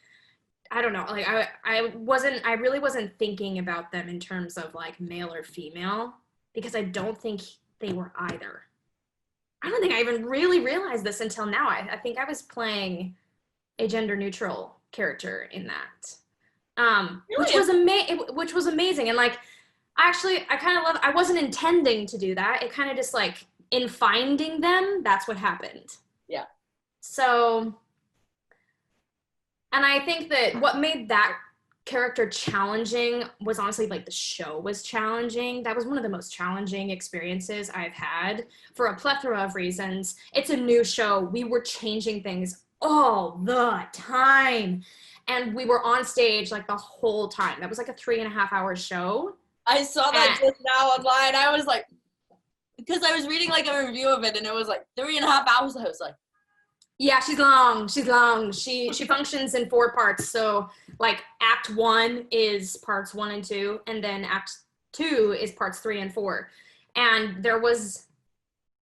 I don't know, like I really wasn't thinking about them in terms of like male or female, because I don't think they were either. I don't think I even really realized this until now. I think I was playing a gender neutral character in that, which was amazing. And like, I kind of love. I wasn't intending to do that. It kind of just like in finding them, that's what happened. Yeah. So, and I think that what made that character challenging was honestly like the show was challenging. That was one of the most challenging experiences I've had for a plethora of reasons. It's a new show. We were changing things all the time. And we were on stage like the whole time. That was like a 3.5-hour show. I saw that just now online. I was like, because I was reading like a review of it and it was like 3.5 hours. I was like, yeah, she's long. She functions in 4 parts. So like act 1 is parts 1 and 2, and then act 2 is parts 3 and 4. And there was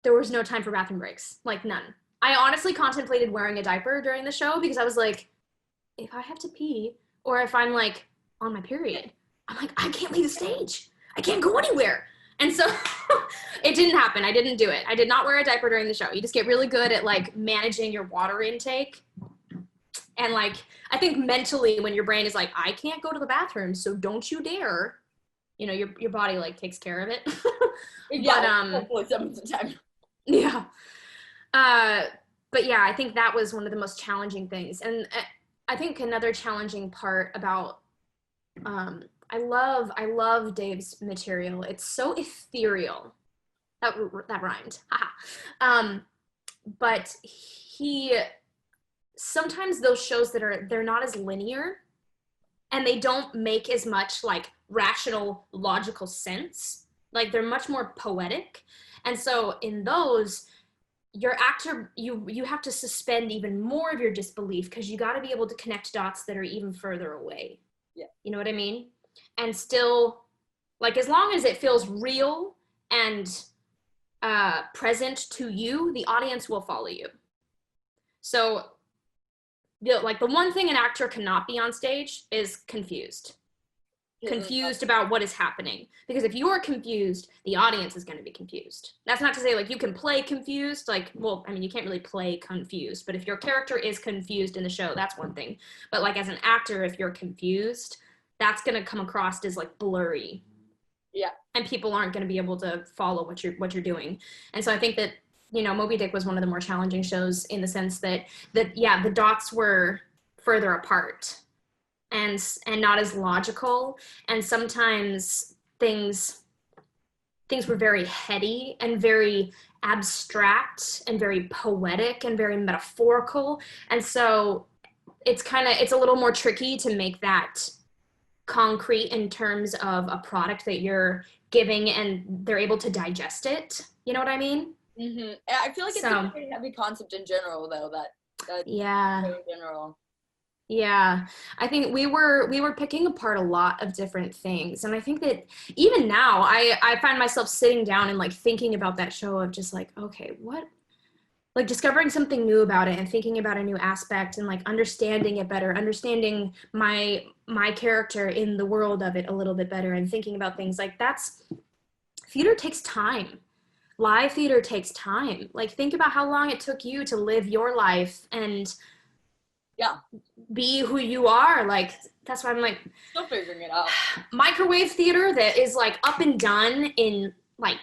no time for bathroom breaks, like none. I honestly contemplated wearing a diaper during the show because I was like, if I have to pee or if I'm like on my period, I'm like, I can't leave the stage. I can't go anywhere. And so it didn't happen. I didn't do it. I did not wear a diaper during the show. You just get really good at like managing your water intake. And like, I think mentally when your brain is like, I can't go to the bathroom, so don't you dare, you know, your body like takes care of it. yeah, hopefully some of the time. Yeah. But yeah, I think that was one of the most challenging things. And I think another challenging part about, I love Dave's material. It's so ethereal. That rhymed. But sometimes those shows they're not as linear and they don't make as much like rational, logical sense. Like they're much more poetic. And so in those, your actor, you have to suspend even more of your disbelief because you got to be able to connect dots that are even further away. Yeah. You know what I mean? And still, like, as long as it feels real and present to you, the audience will follow you. So, the one thing an actor cannot be on stage is confused. Confused about what is happening. Because if you're confused, the audience is going to be confused. That's not to say, like, you can play confused. Like, well, I mean, you can't really play confused. But if your character is confused in the show, that's one thing. But, like, as an actor, if you're confused, that's going to come across as, like, blurry. Yeah. And people aren't going to be able to follow what you're doing. And so I think that, you know, Moby Dick was one of the more challenging shows in the sense that yeah, the dots were further apart. And not as logical, and sometimes things were very heady and very abstract and very poetic and very metaphorical, and so it's a little more tricky to make that concrete in terms of a product that you're giving and they're able to digest it. You know what I mean? Mm-hmm. I feel like it's a very heavy concept in general, though. That yeah. In general. Yeah, I think we were picking apart a lot of different things. And I think that even now I find myself sitting down and like thinking about that show of just like, okay, what, like discovering something new about it and thinking about a new aspect and like understanding it better, understanding my character in the world of it a little bit better and thinking about things like theater takes time. Live theater takes time. Like think about how long it took you to live your life and be who you are. Like that's why I'm like still figuring it out. Microwave theater that is like up and done in like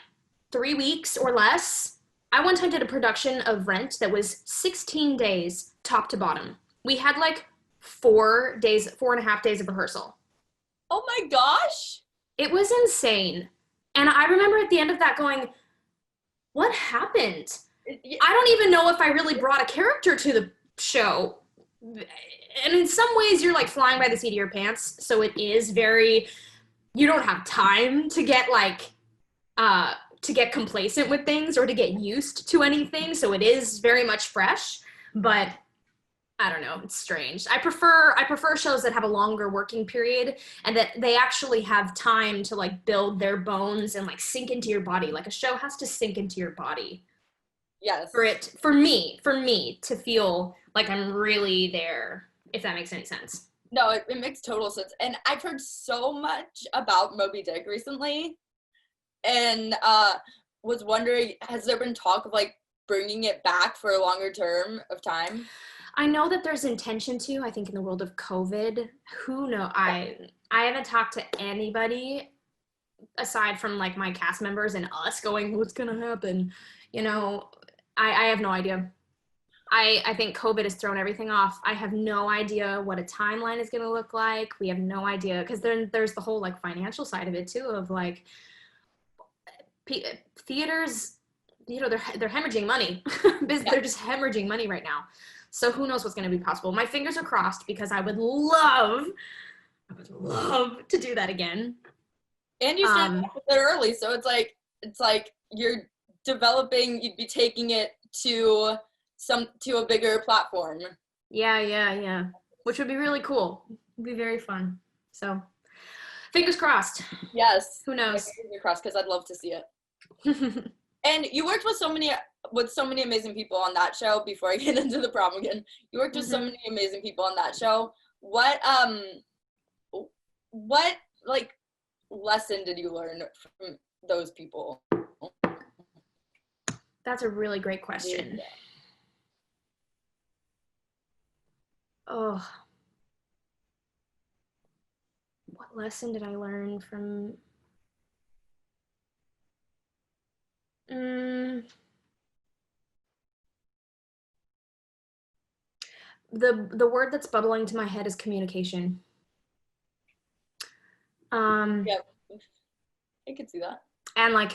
3 weeks or less. I one time did a production of Rent that was 16 days top to bottom. We had like 4.5 days of rehearsal. Oh my gosh, it was insane. And I remember at the end of that going, what happened? I don't even know if I really brought a character to the show. And in some ways you're like flying by the seat of your pants, so it is very, you don't have time to get like to get complacent with things or to get used to anything, so it is very much fresh. But I don't know. It's strange. I prefer shows that have a longer working period and that they actually have time to like build their bones and like sink into your body. Like a show has to sink into your body. Yes. For me to feel like I'm really there, if that makes any sense. No, it makes total sense. And I've heard so much about Moby Dick recently, and was wondering, has there been talk of like bringing it back for a longer term of time? I know that there's intention to, I think in the world of COVID, who know, I haven't talked to anybody aside from like my cast members and us going, what's gonna happen? You know, I have no idea. I think COVID has thrown everything off. I have no idea what a timeline is gonna look like. We have no idea, because then there's the whole like financial side of it too, of like theaters, you know, they're hemorrhaging money. They're just hemorrhaging money right now. So who knows what's going to be possible? My fingers are crossed because I would love to do that again. And you started with it early, so it's like you're developing. You'd be taking it to a bigger platform. Yeah. Which would be really cool. It'd be very fun. So fingers crossed. Yes. Who knows? Fingers crossed, because I'd love to see it. And you worked with so many amazing people on that show. Before I get into the prom again, you worked with so many amazing people on that show. What like lesson did you learn from those people? That's a really great question. Oh, what lesson did I learn from? The word that's bubbling to my head is communication. Yeah, I could see that. And like,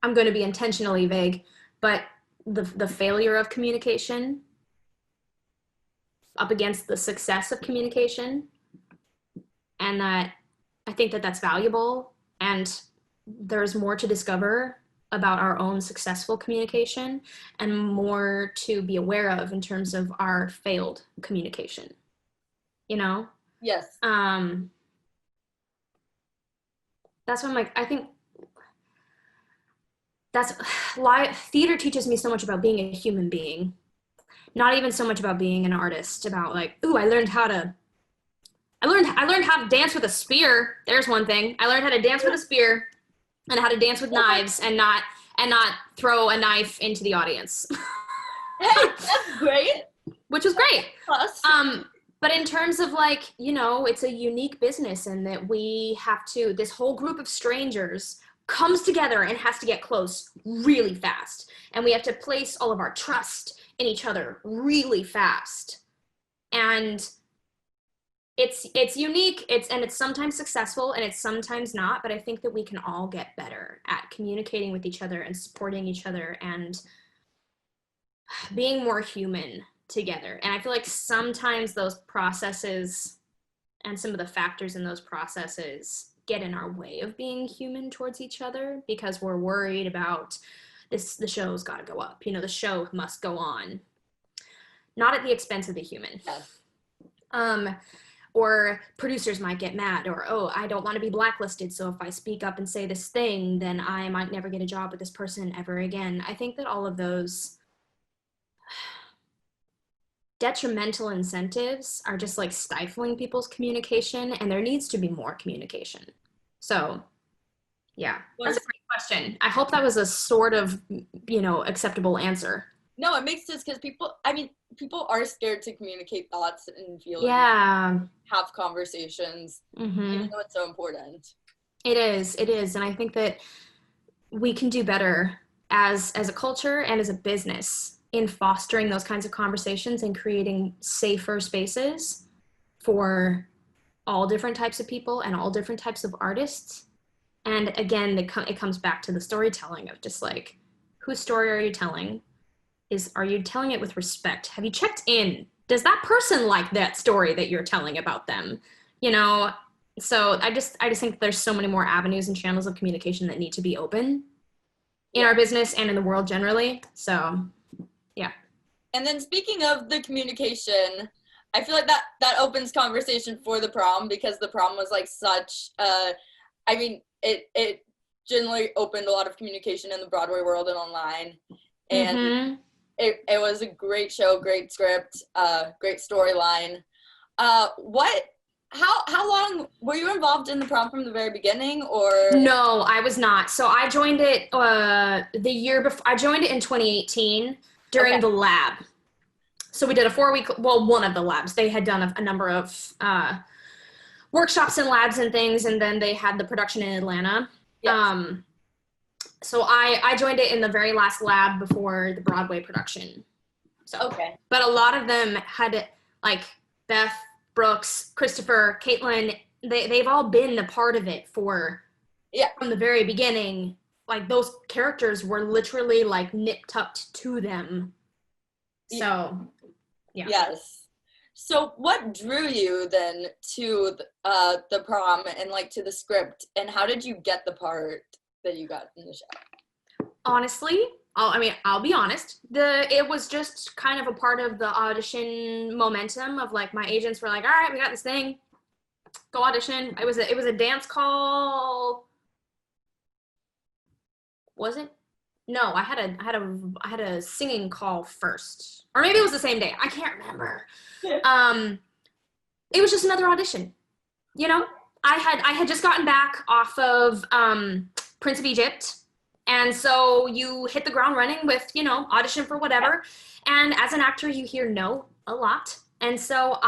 I'm going to be intentionally vague, but the failure of communication up against the success of communication, and that I think that that's valuable, and there's more to discover about our own successful communication and more to be aware of in terms of our failed communication, you know? Yes. That's what I'm like, I think theater teaches me so much about being a human being, not even so much about being an artist, about like, ooh, I learned how to dance with a spear. There's one thing. I learned how to dance with a spear and how to dance with knives and not throw a knife into the audience. Hey, that's great. Which was great. Plus. But in terms of like, you know, it's a unique business, and that we have to, this whole group of strangers comes together and has to get close really fast. And we have to place all of our trust in each other really fast. And it's unique, it's sometimes successful and it's sometimes not, but I think that we can all get better at communicating with each other and supporting each other and being more human together. And I feel like sometimes those processes and some of the factors in those processes get in our way of being human towards each other, because we're worried about the show's got to go up, you know, the show must go on, not at the expense of the human. Yes. Or producers might get mad, or, oh, I don't want to be blacklisted, so if I speak up and say this thing, then I might never get a job with this person ever again. I think that all of those detrimental incentives are just like stifling people's communication, and there needs to be more communication. So yeah, that's a great question. I hope that was a sort of, you know, acceptable answer. No, it makes sense, because people are scared to communicate thoughts and feelings. Yeah. Have conversations, even though it's so important. It is. And I think that we can do better as a culture and as a business in fostering those kinds of conversations and creating safer spaces for all different types of people and all different types of artists. And again, it comes back to the storytelling of just like, whose story are you telling? Are you telling it with respect? Have you checked in? Does that person like that story that you're telling about them? You know, so I just think there's so many more avenues and channels of communication that need to be open in our business and in the world generally. So, yeah. And then speaking of the communication, I feel like that opens conversation for the prom, because the prom was like such I mean, it generally opened a lot of communication in the Broadway world and online. And it was a great show, great script, great storyline. How long were you involved in the prom from the very beginning, or? No, I was not. So I joined it the year before. I joined it in 2018 during the lab. So we did a 4-week, well, one of the labs. They had done a number of workshops and labs and things, and then they had the production in Atlanta. Yes. So I joined it in the very last lab before the Broadway production. So, but a lot of them had, like, Beth, Brooks, Christopher, Caitlin, they've all been a part of it from the very beginning. Like, those characters were literally, like, nip-tucked to them. So, yeah. Yes. So what drew you then to the prom and, like, to the script, and how did you get the part that you got in the show? Honestly, I'll be honest. It was just kind of a part of the audition momentum of, like, my agents were like, all right, we got this thing, go audition. It was a dance call. Was it? No, I had a singing call first, or maybe it was the same day. I can't remember. It was just another audition. You know, I had just gotten back off of Prince of Egypt. And so you hit the ground running with, you know, audition for whatever. And as an actor, you hear no a lot. And so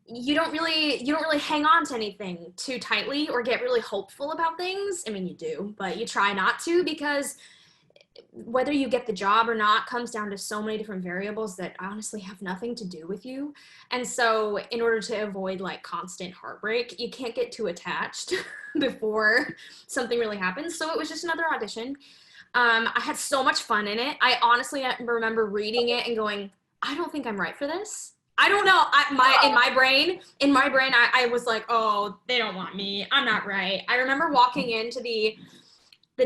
you don't really hang on to anything too tightly or get really hopeful about things. I mean, you do, but you try not to, because whether you get the job or not comes down to so many different variables that honestly have nothing to do with you. And so in order to avoid, like, constant heartbreak, you can't get too attached before something really happens. So it was just another audition. I had so much fun in it. I honestly remember reading it and going, I don't think I'm right for this. I don't know. In my brain, I was like, oh, they don't want me. I'm not right. I remember walking into the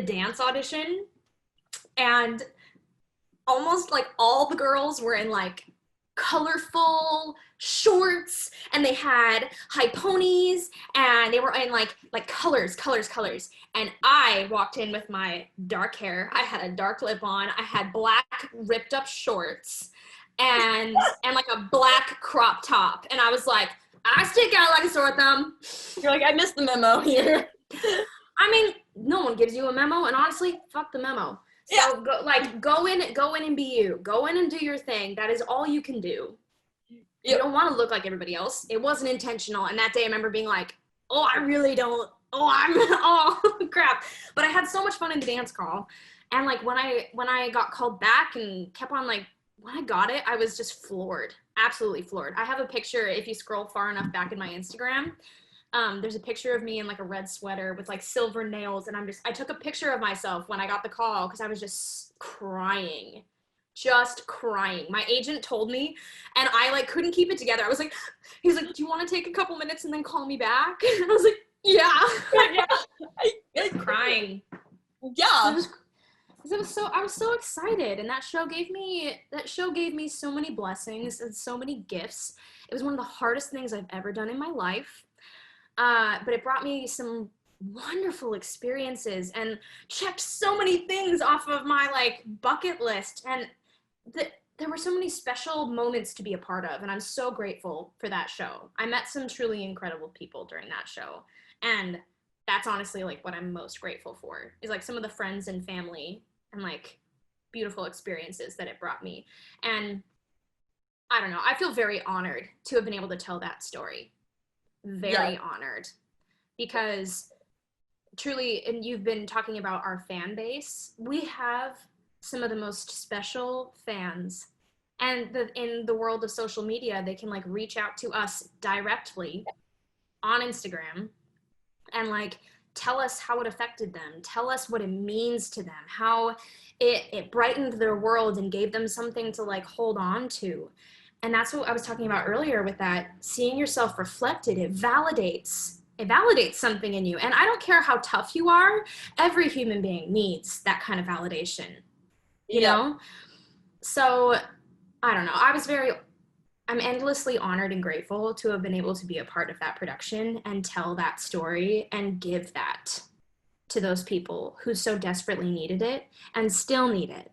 dance audition, and almost, like, all the girls were in, like, colorful shorts, and they had high ponies, and they were in like colors. And I walked in with my dark hair. I had a dark lip on. I had black ripped up shorts and like a black crop top. And I was like, I stick out like a sore thumb. You're like, I missed the memo here. I mean, no one gives you a memo, and honestly, fuck the memo. So go in and be you. Go in and do your thing. That is all you can do. You don't want to look like everybody else. It wasn't intentional. And that day I remember being like, oh, I really don't. Oh, crap. But I had so much fun in the dance call. And, like, when I got called back and kept on, like, when I got it, I was just floored. Absolutely floored. I have a picture, if you scroll far enough back in my Instagram, there's a picture of me in, like, a red sweater with, like, silver nails, and I took a picture of myself when I got the call because I was just crying. My agent told me, and I, like, couldn't keep it together. I was like, he's like, do you want to take a couple minutes and then call me back? And I was like, yeah. I was crying. Yeah. I was so excited, and that show gave me so many blessings and so many gifts. It was one of the hardest things I've ever done in my life. But it brought me some wonderful experiences and checked so many things off of my, like, bucket list. And there were so many special moments to be a part of, and I'm so grateful for that show. I met some truly incredible people during that show, and that's honestly, like, what I'm most grateful for, is, like, some of the friends and family and, like, beautiful experiences that it brought me. And I don't know, I feel very honored to have been able to tell that story. Very honored, because truly, and you've been talking about our fan base, we have some of the most special fans, and in the world of social media, they can, like, reach out to us directly on Instagram and, like, tell us how it affected them, tell us what it means to them, how it brightened their world and gave them something to, like, hold on to. And that's what I was talking about earlier with that, seeing yourself reflected. It validates something in you. And I don't care how tough you are, every human being needs that kind of validation, you know? So I don't know. I'm endlessly honored and grateful to have been able to be a part of that production and tell that story and give that to those people who so desperately needed it and still need it.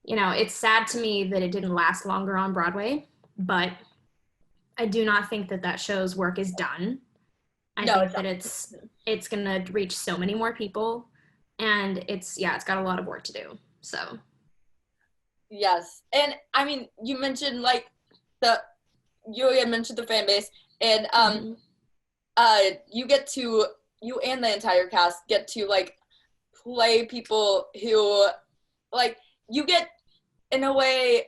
You know, it's sad to me that it didn't last longer on Broadway, but I do not think that that show's work is done. I think that it's going to reach so many more people, and it's got a lot of work to do. So yes. And I mean, you mentioned like you had mentioned the fan base, and you and the entire cast get to like play people who like you get in a way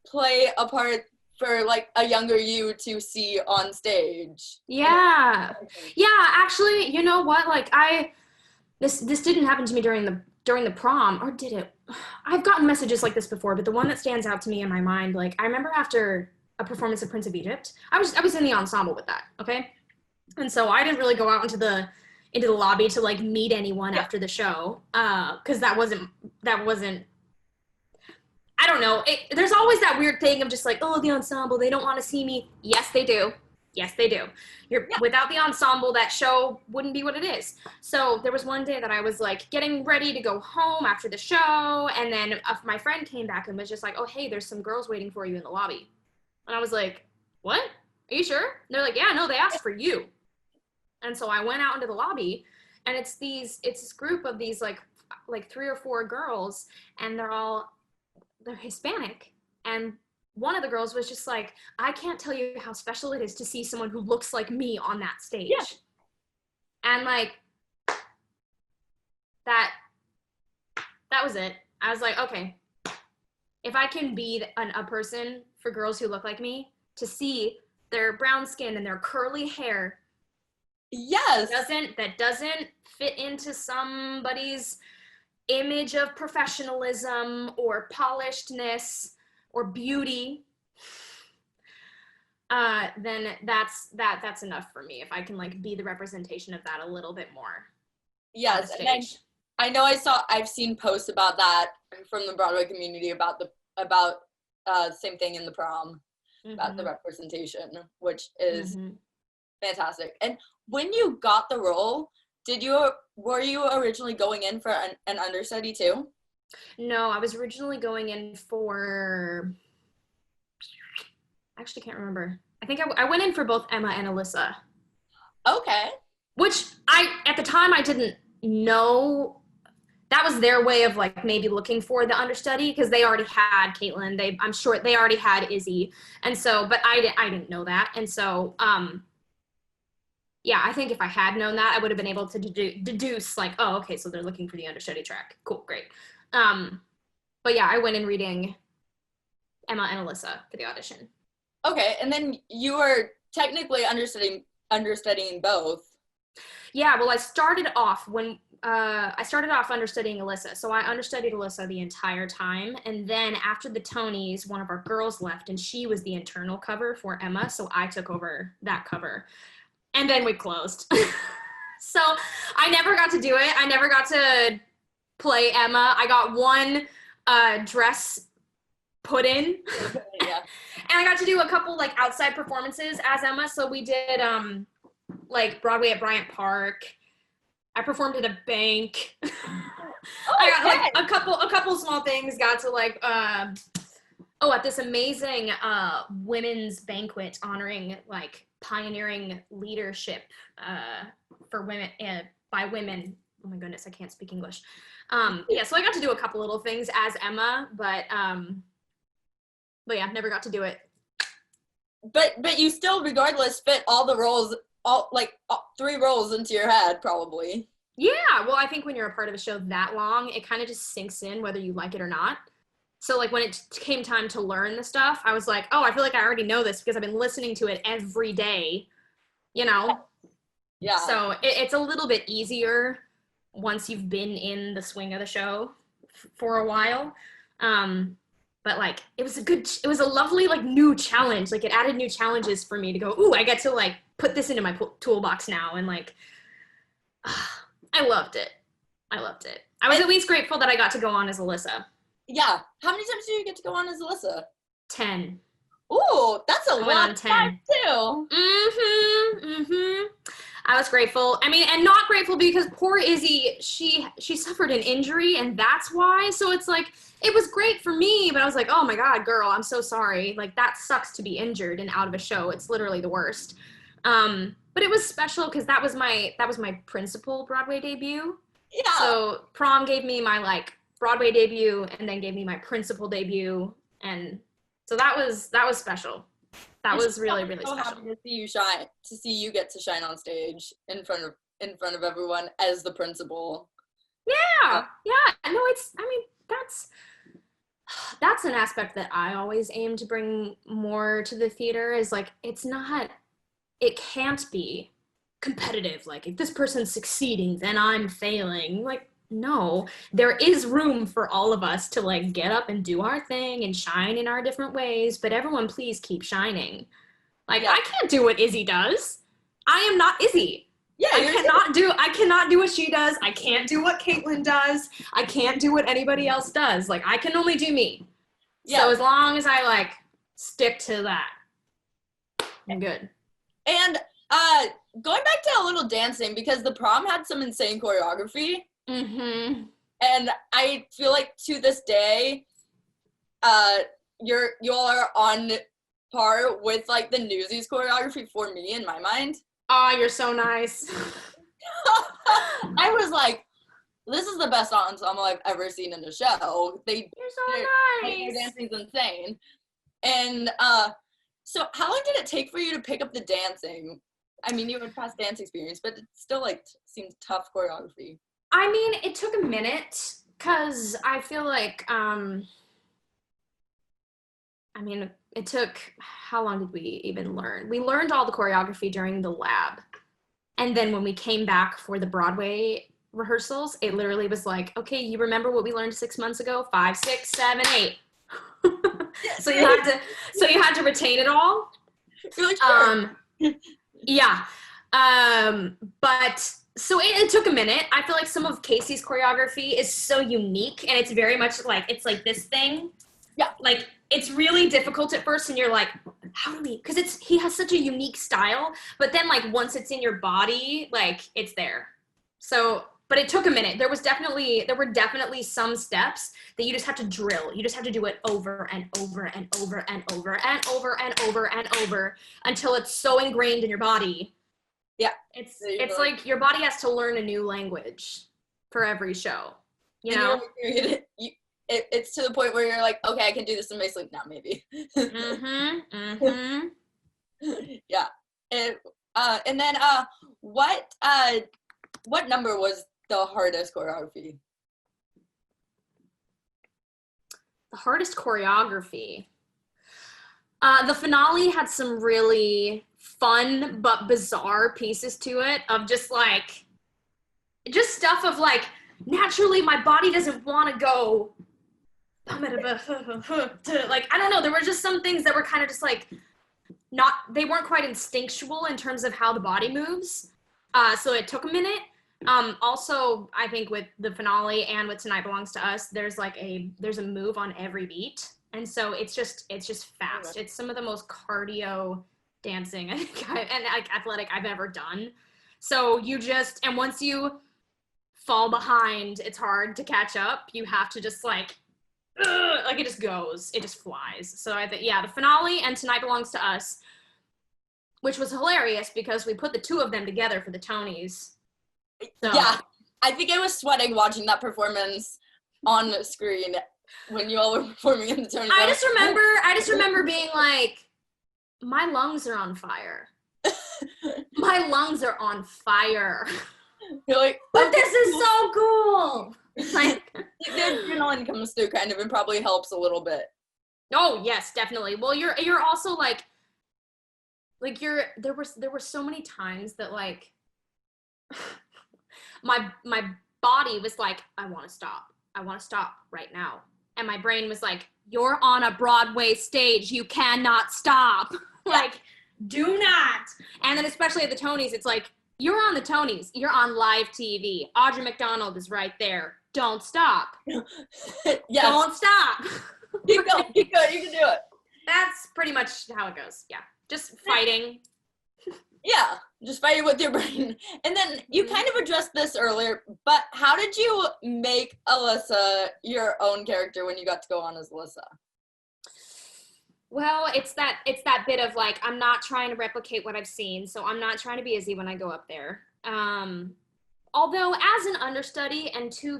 play a part for like a younger you to see on stage. yeah, actually, you know what, like this didn't happen to me during the prom, or did it? I've gotten messages like this before, but the one that stands out to me in my mind, like I remember after a performance of Prince of Egypt, I was in the ensemble with that, okay? And so I didn't really go out into the lobby to like meet anyone after the show, because that wasn't I don't know. There's always that weird thing of just like, oh, the ensemble, they don't want to see me. Yes, they do. Yes, they do. Without the ensemble, that show wouldn't be what it is. So there was one day that I was like getting ready to go home after the show, and then my friend came back and was just like, oh, hey, there's some girls waiting for you in the lobby. And I was like, what? Are you sure? And they're like, yeah, no, they asked for you. And so I went out into the lobby, and it's this group of these like 3 or 4 girls, and they're Hispanic. And one of the girls was just like, I can't tell you how special it is to see someone who looks like me on that stage. Yeah. And like, that was it. I was like, okay, if I can be a person for girls who look like me, to see their brown skin and their curly hair, yes, that doesn't fit into somebody's image of professionalism or polishedness or beauty, then that's enough for me. If I can like be the representation of that a little bit more. Yes, and I know I've seen posts about that from the Broadway community about same thing in the prom, about the representation, which is fantastic. And when you got the role, were you originally going in for an understudy too? No, I was originally going in for, I actually can't remember. I think I went in for both Emma and Alyssa. Okay. Which at the time I didn't know. That was their way of like maybe looking for the understudy, because they already had Kalyn. I'm sure they already had Izzy. And so, but I didn't know that. And so, yeah, I think if I had known that, I would have been able to deduce like, oh, okay, so they're looking for the understudy track. Cool, great. But yeah, I went in reading Emma and Alyssa for the audition. Okay, and then you were technically understudying both. Yeah, well, I started off understudying Alyssa. So I understudied Alyssa the entire time. And then after the Tonys, one of our girls left, and she was the internal cover for Emma. So I took over that cover. And then we closed. So I never got to do it. I never got to play Emma. I got one dress put in. Yeah. And I got to do a couple like outside performances as Emma. So we did like Broadway at Bryant Park. I performed at a bank. I got like a couple small things. Got to like at this amazing women's banquet honoring like pioneering leadership for women by women. Oh my goodness, I can't speak English. Yeah, so I got to do a couple little things as Emma, but yeah, never got to do it. But you still, regardless, fit all the roles, all 3 roles into your head, probably. Yeah, well, I think when you're a part of a show that long, it kind of just sinks in whether you like it or not. So like when it came time to learn the stuff, I was like, oh, I feel like I already know this because I've been listening to it every day, you know? Yeah. So it's a little bit easier once you've been in the swing of the show for a while. But like, it was a lovely like new challenge. Like it added new challenges for me to go, ooh, I get to like put this into my toolbox now. And like, I loved it. I was at least grateful that I got to go on as Alyssa. Yeah. How many times do you get to go on as Alyssa? 10. Ooh, that's a I went lot on of 10. time too. I was grateful. I mean, and not grateful because poor Izzy, she suffered an injury, and that's why. So it's like, it was great for me, but I was like, oh my God, girl, I'm so sorry. Like, that sucks to be injured and out of a show. It's literally the worst. But it was special because that was my principal Broadway debut. Yeah. So Prom gave me my like Broadway debut, and then gave me my principal debut, and so that was special. That was really, really so special. happy to see you shine, to see you get to shine on stage in front of everyone as the principal. Yeah. No, I mean, that's an aspect that I always aim to bring more to the theater, is like, it can't be competitive. Like, if this person's succeeding, then I'm failing. Like, no, there is room for all of us to like get up and do our thing and shine in our different ways, but everyone please keep shining. Like, yeah. I can't do what Izzy does. I am not Izzy. Yeah, I cannot do what she does. I can't do what Caitlin does. I can't do what anybody else does. Like, I can only do me. Yeah. So as long as I like stick to that, I'm good. And going back to a little dancing, because the Prom had some insane choreography. Mm-hmm. And I feel like to this day, you all are on par with like the Newsies choreography for me in my mind. Oh, you're so nice. I was like, this is the best ensemble I've ever seen in a show. You're so nice. Their dancing's insane. And so how long did it take for you to pick up the dancing? I mean, you had past dance experience, but it still like seems tough choreography. I mean, it took a minute because I feel like, I mean, it took, how long did we even learn? We learned all the choreography during the lab. And then when we came back for the Broadway rehearsals, it literally was like, okay, you remember what we learned 6 months ago? 5, 6, 7, 8. So you had to retain it all. You're like, sure. Yeah. But so it took a minute. I feel like some of Casey's choreography is so unique, and it's very much like, it's like this thing. Yeah. Like, it's really difficult at first, and you're like, how do we, because he has such a unique style, but then like once it's in your body, like it's there. So, but it took a minute. There were definitely some steps that you just have to drill. You just have to do it over and over and over and over and over and over and over until it's so ingrained in your body. Yeah. It's like your body has to learn a new language for every show. You know? It's to the point where you're like, okay, I can do this in my sleep now, maybe. Yeah. And then what number was the hardest choreography? The hardest choreography. The finale had some really fun but bizarre pieces to it, of just stuff of like, naturally my body doesn't want to go like, I don't know, there were just some things that were kind of just like, they weren't quite instinctual in terms of how the body moves. So it took a minute. Also, I think with the finale and with Tonight Belongs to Us, there's a move on every beat. And so it's just fast. It's some of the most cardio dancing I think and like athletic I've ever done. So and once you fall behind, it's hard to catch up. You have to just like it just goes, it just flies. So I think, yeah, the finale and Tonight Belongs to Us, which was hilarious because we put the two of them together for the Tonys. So. Yeah, I think I was sweating watching that performance on screen when you all were performing in the Tonys. I just remember being like, my lungs are on fire. My lungs are on fire. You're like, but this is so cool. Like, the adrenaline comes through kind of, and probably helps a little bit. Oh yes, definitely. Well, you're also like there were so many times that like my body was like, I want to stop right now, and my brain was like, you're on a Broadway stage, you cannot stop. Like, do not. And then especially at the Tonys, it's like, you're on the Tonys, you're on live TV, Audra McDonald is right there, don't stop. Yes. Don't stop. Keep going, you can do it. That's pretty much how it goes. Yeah, just fighting. Yeah, just fighting with your brain. And then you kind of addressed this earlier, but how did you make Alyssa your own character when you got to go on as Alyssa? Well, it's that bit of like, I'm not trying to replicate what I've seen, so I'm not trying to be Izzy when I go up there. Although as an understudy and to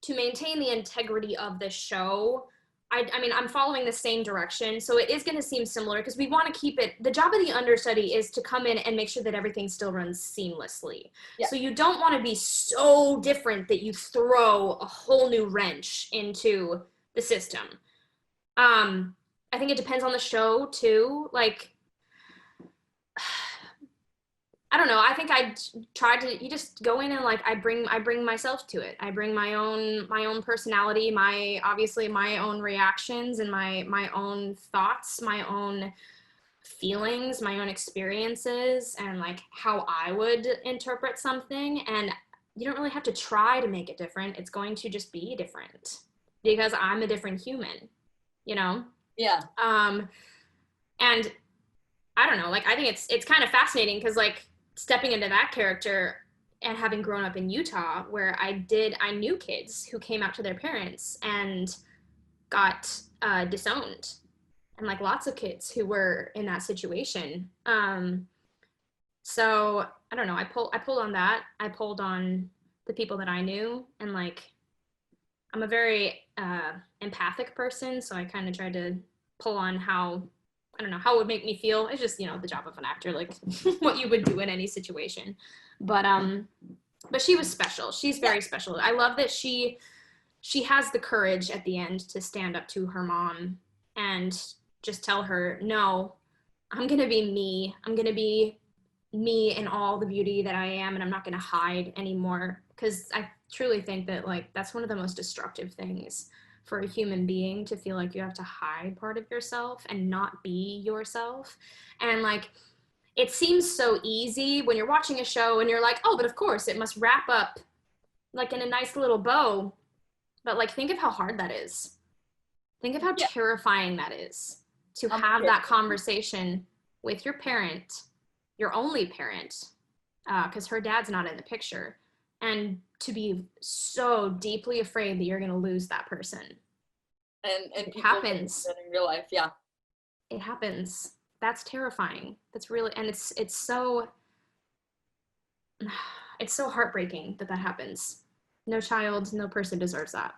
maintain the integrity of the show, I mean, I'm following the same direction, so it is going to seem similar because we want to keep it, the job of the understudy is to come in and make sure that everything still runs seamlessly. Yeah. So you don't want to be so different that you throw a whole new wrench into the system. I think it depends on the show too. Like, I don't know. I think I try to. You just go in and like I bring myself to it. I bring my own personality, obviously my own reactions and my own thoughts, my own feelings, my own experiences, and like how I would interpret something. And you don't really have to try to make it different. It's going to just be different because I'm a different human. You know? Yeah. And I don't know. Like I think it's kind of fascinating because like, stepping into that character and having grown up in Utah where I knew kids who came out to their parents and got disowned, and like lots of kids who were in that situation. So I don't know, I pulled on that. I pulled on the people that I knew, and like I'm a very empathic person, so I kind of tried to pull on how it would make me feel. It's just, the job of an actor, like what you would do in any situation. But she was special. She's very special. I love that she has the courage at the end to stand up to her mom and just tell her, no, I'm going to be me. I'm going to be me in all the beauty that I am, and I'm not going to hide anymore. Because I truly think that like that's one of the most destructive things for a human being, to feel like you have to hide part of yourself and not be yourself. And like, it seems so easy when you're watching a show and you're like, oh, but of course it must wrap up like in a nice little bow. But like, think of how hard that is. Think of how terrifying that is to have that conversation with your parent, your only parent, because her dad's not in the picture, and to be so deeply afraid that you're going to lose that person. And it happens in real life. Yeah, it happens. That's terrifying. That's really, and it's so heartbreaking that happens. No child, no person deserves that.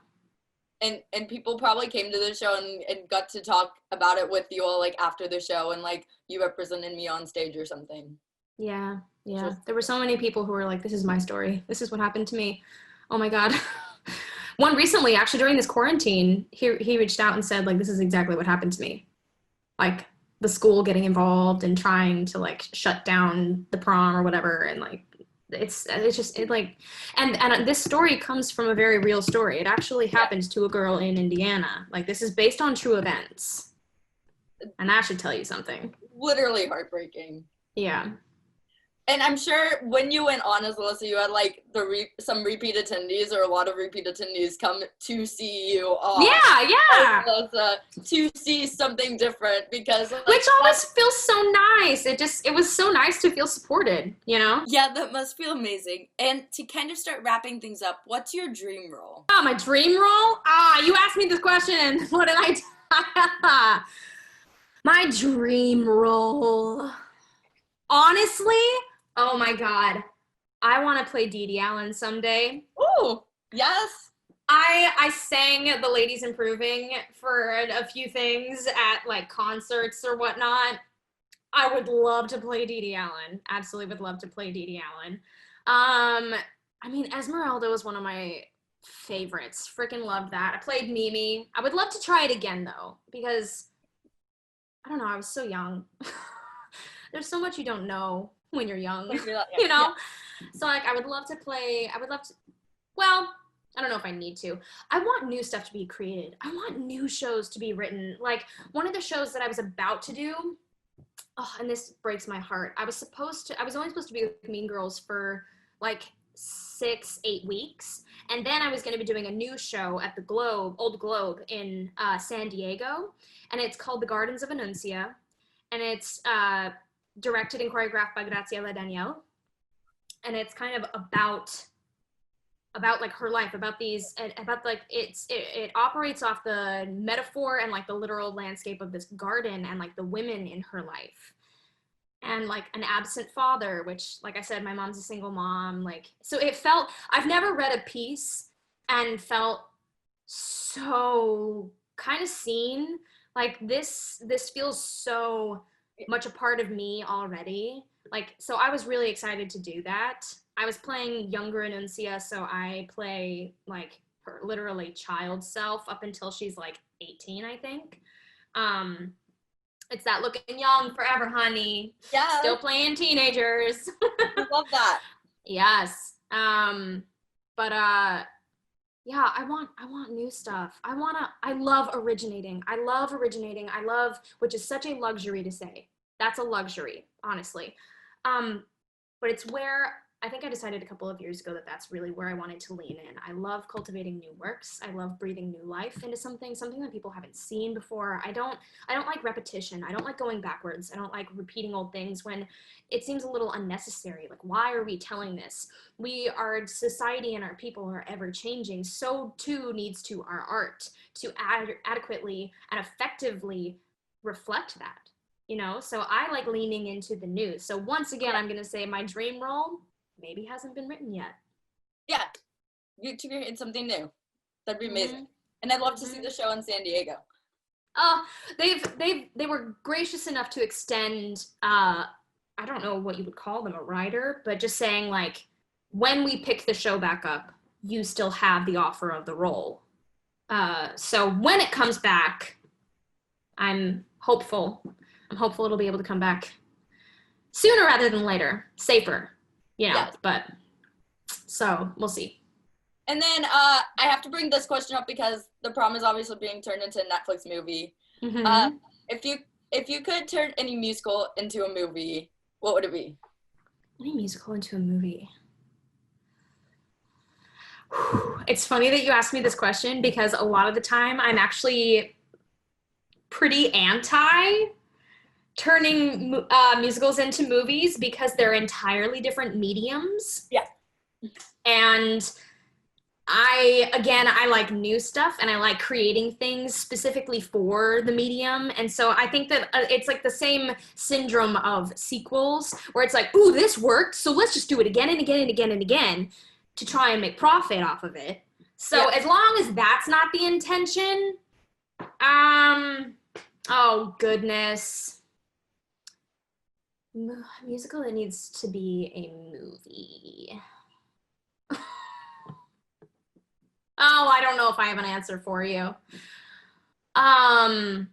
And people probably came to the show and got to talk about it with you all like after the show, and like you represented me on stage or something. Yeah. There were so many people who were like, this is my story. This is what happened to me. Oh my God. One recently, actually during this quarantine, he reached out and said like, this is exactly what happened to me. Like the school getting involved and trying to like shut down the prom or whatever. And like, it's just, it like, and this story comes from a very real story. It actually happened to a girl in Indiana. Like this is based on true events. And that should tell you something. Literally heartbreaking. Yeah. And I'm sure when you went on as Alyssa, you had like some repeat attendees, or a lot of repeat attendees come to see you on. Yeah. Alyssa, to see something different, because like, which always feels so nice. It was so nice to feel supported, you know? Yeah, that must feel amazing. And to kind of start wrapping things up, what's your dream role? Oh, my dream role? You asked me this question. What did I do? My dream role. Honestly, oh my God, I want to play Dee Dee Allen someday. Ooh, yes. I sang The Ladies Improving for a few things at like concerts or whatnot. I would love to play Dee Dee Allen. Absolutely would love to play Dee Dee Allen. I mean, Esmeralda was one of my favorites. Freaking loved that. I played Mimi. I would love to try it again though, because I don't know, I was so young. There's so much you don't know when you're young, you know? Yeah. So like, I would love to, well, I don't know if I need to. I want new stuff to be created. I want new shows to be written. Like one of the shows that I was about to do, and this breaks my heart. I was only supposed to be with Mean Girls for like 6-8 weeks. And then I was going to be doing a new show at the Globe, Old Globe in San Diego. And it's called The Gardens of Anuncia. And it's directed and choreographed by Graciela Daniel. And it's kind of about like her life, about like it operates off the metaphor and like the literal landscape of this garden and like the women in her life. And like an absent father, which, like I said, my mom's a single mom. Like, so it felt, I've never read a piece and felt so kind of seen. Like this feels so much a part of me already. Like, so I was really excited to do that. I was playing younger Anuncia, so I play like her literally child self up until she's like 18, I think. It's that looking young forever, honey. Yeah. Still playing teenagers. I love that. Yes. Yeah, I want new stuff. I love originating. Which is such a luxury to say. That's a luxury, honestly. But it's where I think I decided a couple of years ago that that's really where I wanted to lean in. I love cultivating new works. I love breathing new life into something that people haven't seen before. I don't like repetition. I don't like going backwards. I don't like repeating old things when it seems a little unnecessary. Like, why are we telling this? Our society and our people are ever changing. So too needs to our art to adequately and effectively reflect that. You know, so I like leaning into the new. So once again, I'm going to say my dream role maybe hasn't been written yet. Yeah. You to create something new. That'd be amazing. And I'd love to see the show in San Diego. They were gracious enough to extend, I don't know what you would call them, a rider, but just saying like, when we pick the show back up, you still have the offer of the role. So when it comes back, I'm hopeful it'll be able to come back sooner rather than later, safer, you know, yes. But so we'll see. And then I have to bring this question up because The Prom is obviously being turned into a Netflix movie. Mm-hmm. If you could turn any musical into a movie, what would it be? Any musical into a movie? It's funny that you asked me this question because a lot of the time I'm actually pretty anti turning musicals into movies because they're entirely different mediums. Yeah. And I like new stuff and I like creating things specifically for the medium. And so I think that it's like the same syndrome of sequels where it's like, ooh, this worked, so let's just do it again and again and again and again to try and make profit off of it. So as long as that's not the intention, oh goodness. Musical that needs to be a movie. Oh, I don't know if I have an answer for you. I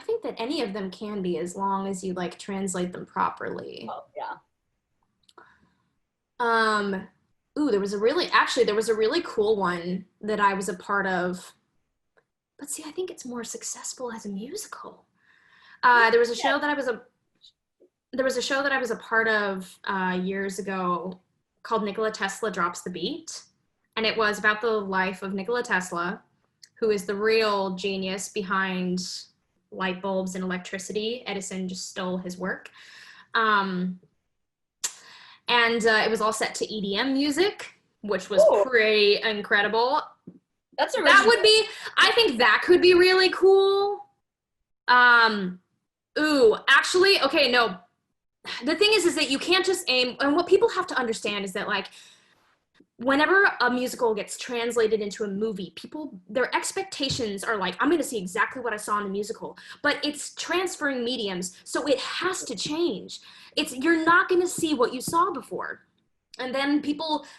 think that any of them can be as long as you like translate them properly. Oh, yeah. There was a really cool one that I was a part of. But see, I think it's more successful as a musical. There was a show that I was a part of years ago called Nikola Tesla Drops the Beat. And it was about the life of Nikola Tesla, who is the real genius behind light bulbs and electricity. Edison just stole his work. And it was all set to EDM music, which was pretty incredible. That's original. I think that could be really cool. Actually, okay, no. The thing is that you can't just aim, and what people have to understand is that like, whenever a musical gets translated into a movie, their expectations are like, I'm going to see exactly what I saw in the musical, but it's transferring mediums, so it has to change. You're not going to see what you saw before. And then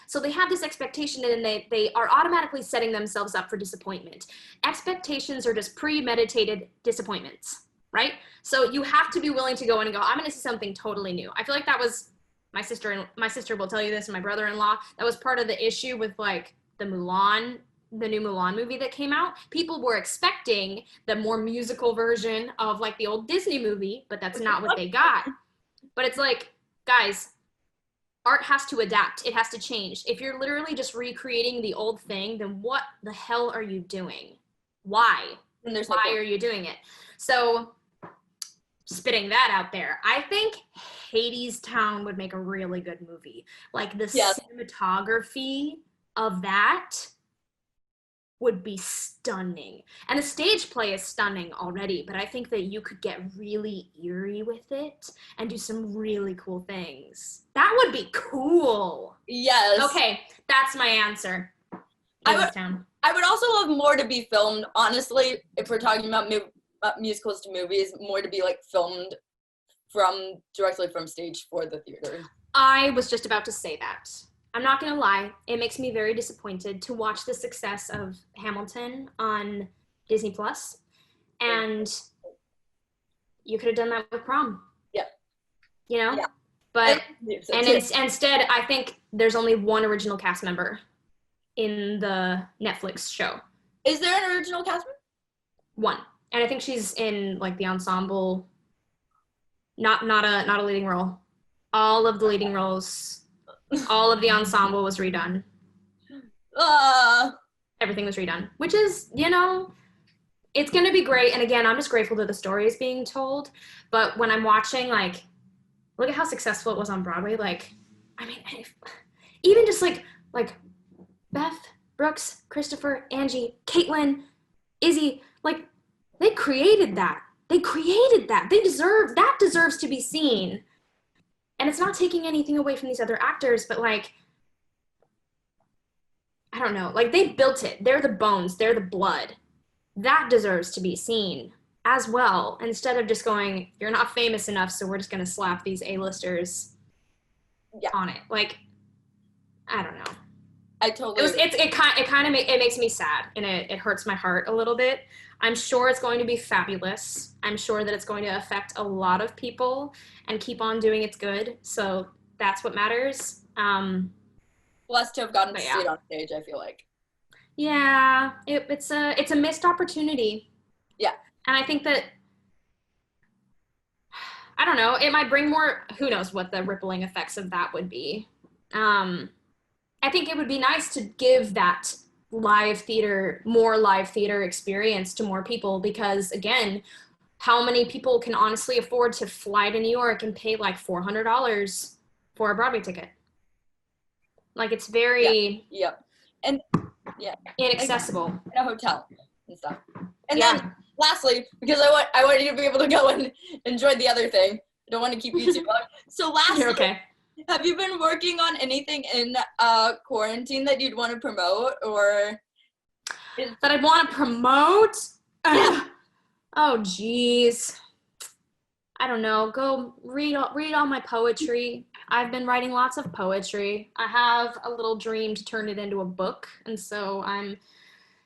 so they have this expectation and they are automatically setting themselves up for disappointment. Expectations are just premeditated disappointments, right? So you have to be willing to go in and go, I'm going to see something totally new. I feel like that was my sister will tell you this, and my brother-in-law, that was part of the issue with like the new Mulan movie that came out. People were expecting the more musical version of like the old Disney movie, but that's not what they got. But it's like, guys, art has to adapt. It has to change. If you're literally just recreating the old thing, then what the hell are you doing? Why? Why are you doing it? So spitting that out there, I think Hadestown would make a really good movie. Like the cinematography of that would be stunning. And the stage play is stunning already, but I think that you could get really eerie with it and do some really cool things. That would be cool. Yes. Okay, that's my answer. I would also love more to be filmed, honestly, if we're talking about musicals to movies, more to be like filmed directly from stage for the theater. I was just about to say that. I'm not gonna lie, it makes me very disappointed to watch the success of Hamilton on Disney Plus, and you could have done that with Prom. Yeah. You know? Yeah. But instead, I think there's only one original cast member in the Netflix show. Is there an original cast member? One. And I think she's in like the ensemble, not a leading role. All of the leading roles, all of the ensemble was redone. Everything was redone, which is, you know, it's going to be great. And again, I'm just grateful that the story is being told. But when I'm watching, like, look at how successful it was on Broadway. Like, I mean, even just like Beth, Brooks, Christopher, Angie, Caitlin, Izzy, like, they created that. That deserves to be seen. And it's not taking anything away from these other actors, but like, I don't know, like they built it. They're the bones, they're the blood. That deserves to be seen as well, instead of just going, you're not famous enough, so we're just gonna slap these A-listers on it. Like, I don't know. I totally. It makes me sad, and it hurts my heart a little bit. I'm sure it's going to be fabulous. I'm sure that it's going to affect a lot of people and keep on doing its good. So that's what matters. Blessed to have gotten to see it on stage, I feel like. Yeah, it's a missed opportunity. Yeah. And I think that, I don't know, it might bring more, who knows what the rippling effects of that would be. I think it would be nice to give that more live theater experience to more people, because again, how many people can honestly afford to fly to New York and pay like $400 for a Broadway ticket? Like, it's very inaccessible. In a hotel and stuff. And then lastly, because I want you to be able to go and enjoy the other thing. I don't want to keep you too long. So lastly, you're okay. Have you been working on anything in quarantine that you'd want to promote, or that I'd want to promote? Yeah. Oh, geez. I don't know. Go read all my poetry. I've been writing lots of poetry. I have a little dream to turn it into a book, and so I'm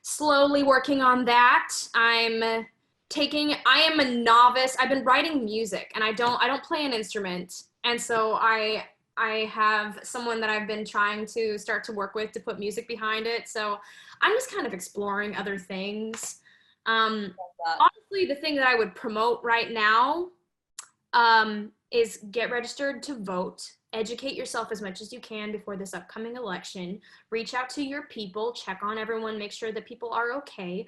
slowly working on that. I am a novice. I've been writing music, and I don't play an instrument, and so I have someone that I've been trying to start to work with to put music behind it. So I'm just kind of exploring other things. Honestly, the thing that I would promote right now is get registered to vote. Educate yourself as much as you can before this upcoming election. Reach out to your people, check on everyone, make sure that people are okay.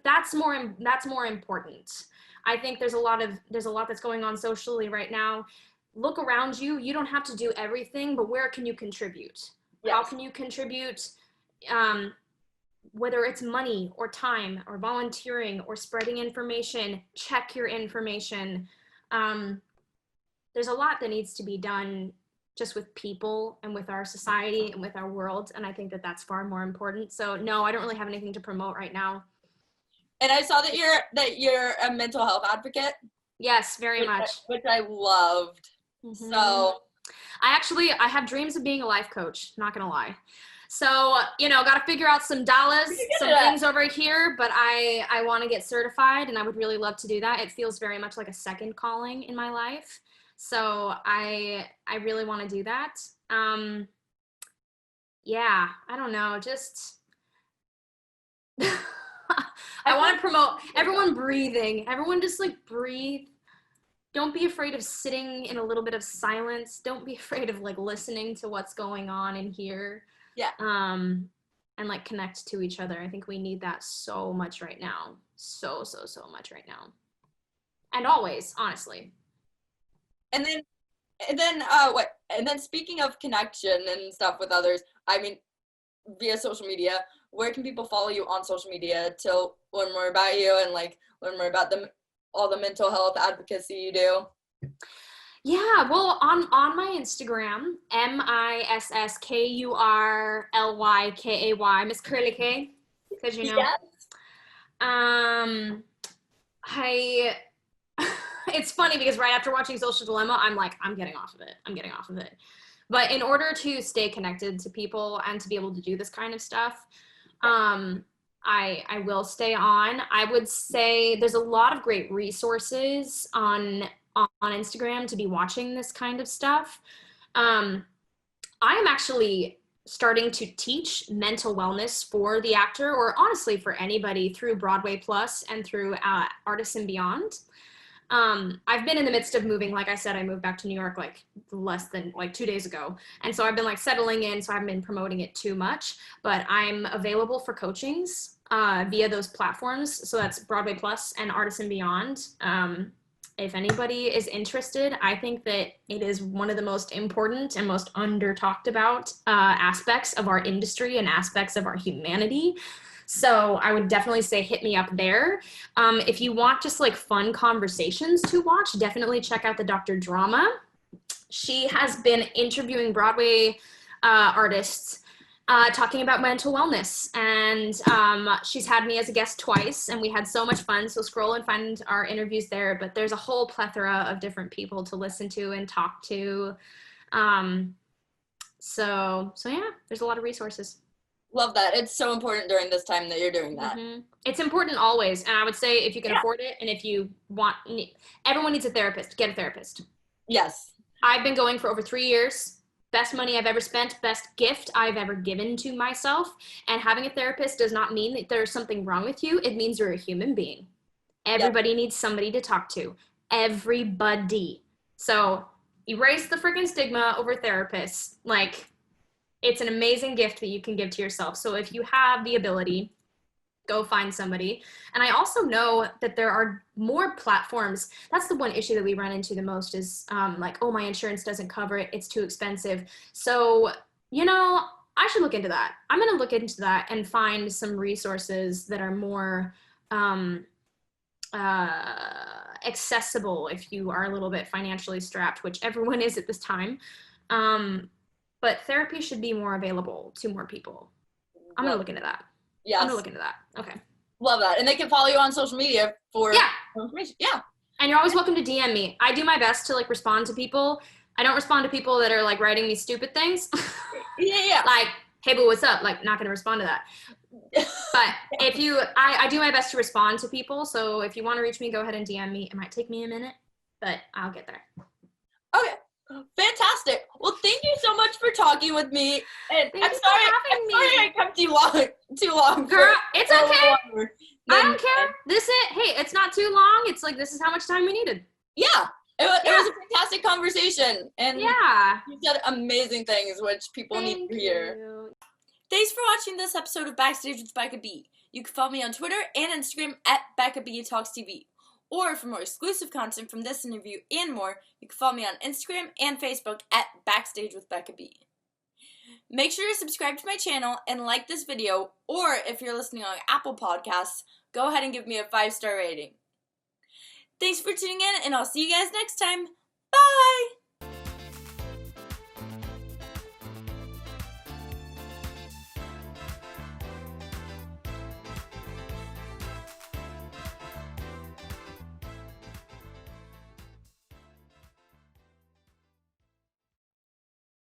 That's more important. I think there's a lot that's going on socially right now. Look around you. You don't have to do everything, but where can you contribute? Yes. How can you contribute? Whether it's money or time or volunteering or spreading information, check your information. There's a lot that needs to be done just with people and with our society and with our world. And I think that that's far more important. So no, I don't really have anything to promote right now. And I saw that you're a mental health advocate. Yes, very much. Which I loved. Mm-hmm. So I have dreams of being a life coach, not gonna lie. So, got to figure out some dollars, some things over here, but I want to get certified, and I would really love to do that. It feels very much like a second calling in my life. So I really want to do that. I don't know, just I want to promote everyone breathing. Everyone just like breathe don't be afraid of sitting in a little bit of silence. Don't be afraid of like listening to what's going on in here. Yeah. And like connect to each other. I think we need that so much right now. So much right now. And always, honestly. And then speaking of connection and stuff with others, I mean, via social media, where can people follow you on social media to learn more about you and like learn more about all the mental health advocacy you do? Yeah, well, on my Instagram, MISSKURLYKAY, Miss Curly K, because you know. Yes. It's funny because right after watching Social Dilemma, I'm like, I'm getting off of it. But in order to stay connected to people and to be able to do this kind of stuff, I will stay on. I would say there's a lot of great resources on Instagram to be watching this kind of stuff. I am actually starting to teach mental wellness for the actor, or honestly for anybody, through Broadway Plus and through Artists and Beyond. I've been in the midst of moving. Like I said, I moved back to New York like less than like 2 days ago. And so I've been like settling in, so I haven't been promoting it too much, but I'm available for coachings via those platforms. So that's Broadway Plus and Artists and Beyond. If anybody is interested, I think that it is one of the most important and most under talked about aspects of our industry and aspects of our humanity. So I would definitely say hit me up there. If you want just like fun conversations to watch, definitely check out the Dr. Drama. She has been interviewing Broadway artists talking about mental wellness, and she's had me as a guest twice, and we had so much fun. So scroll and find our interviews there, but there's a whole plethora of different people to listen to and talk to. So yeah, there's a lot of resources. Love that. It's so important during this time that you're doing that. Mm-hmm. It's important always. And I would say if you can afford it, and if you want, everyone needs a therapist. Get a therapist. Yes. I've been going for over 3 years. Best money I've ever spent, best gift I've ever given to myself. And having a therapist does not mean that there's something wrong with you. It means you're a human being. Everybody needs somebody to talk to. Everybody. So erase the freaking stigma over therapists. Like, it's an amazing gift that you can give to yourself. So if you have the ability, go find somebody. And I also know that there are more platforms. That's the one issue that we run into the most is like, oh, my insurance doesn't cover it. It's too expensive. So, you know, I should look into that. I'm going to look into that and find some resources that are more accessible if you are a little bit financially strapped, which everyone is at this time. But therapy should be more available to more people. I'm going to look into that. Yes. I'm going to look into that. Okay. Love that. And they can follow you on social media for information. Yeah. And you're always welcome to DM me. I do my best to like respond to people. I don't respond to people that are like writing me stupid things. Yeah. Like, hey, boo, what's up? Like, not going to respond to that. But if you, I do my best to respond to people. So if you want to reach me, go ahead and DM me. It might take me a minute, but I'll get there. Okay. Fantastic. Well, thank you so much for talking with me. And I'm sorry I kept you too long. Girl, it's okay. I don't care. Hey, it's not too long. It's like, this is how much time we needed. Yeah. It was a fantastic conversation. And yeah, you said amazing things, which people need to hear. Thanks for watching this episode of Backstage with Becca B. You can follow me on Twitter and Instagram at Becca B Talks TV. Or for more exclusive content from this interview and more, you can follow me on Instagram and Facebook at Backstage with Becca B. Make sure to subscribe to my channel and like this video, or if you're listening on Apple Podcasts, go ahead and give me a 5-star rating. Thanks for tuning in, and I'll see you guys next time. Bye!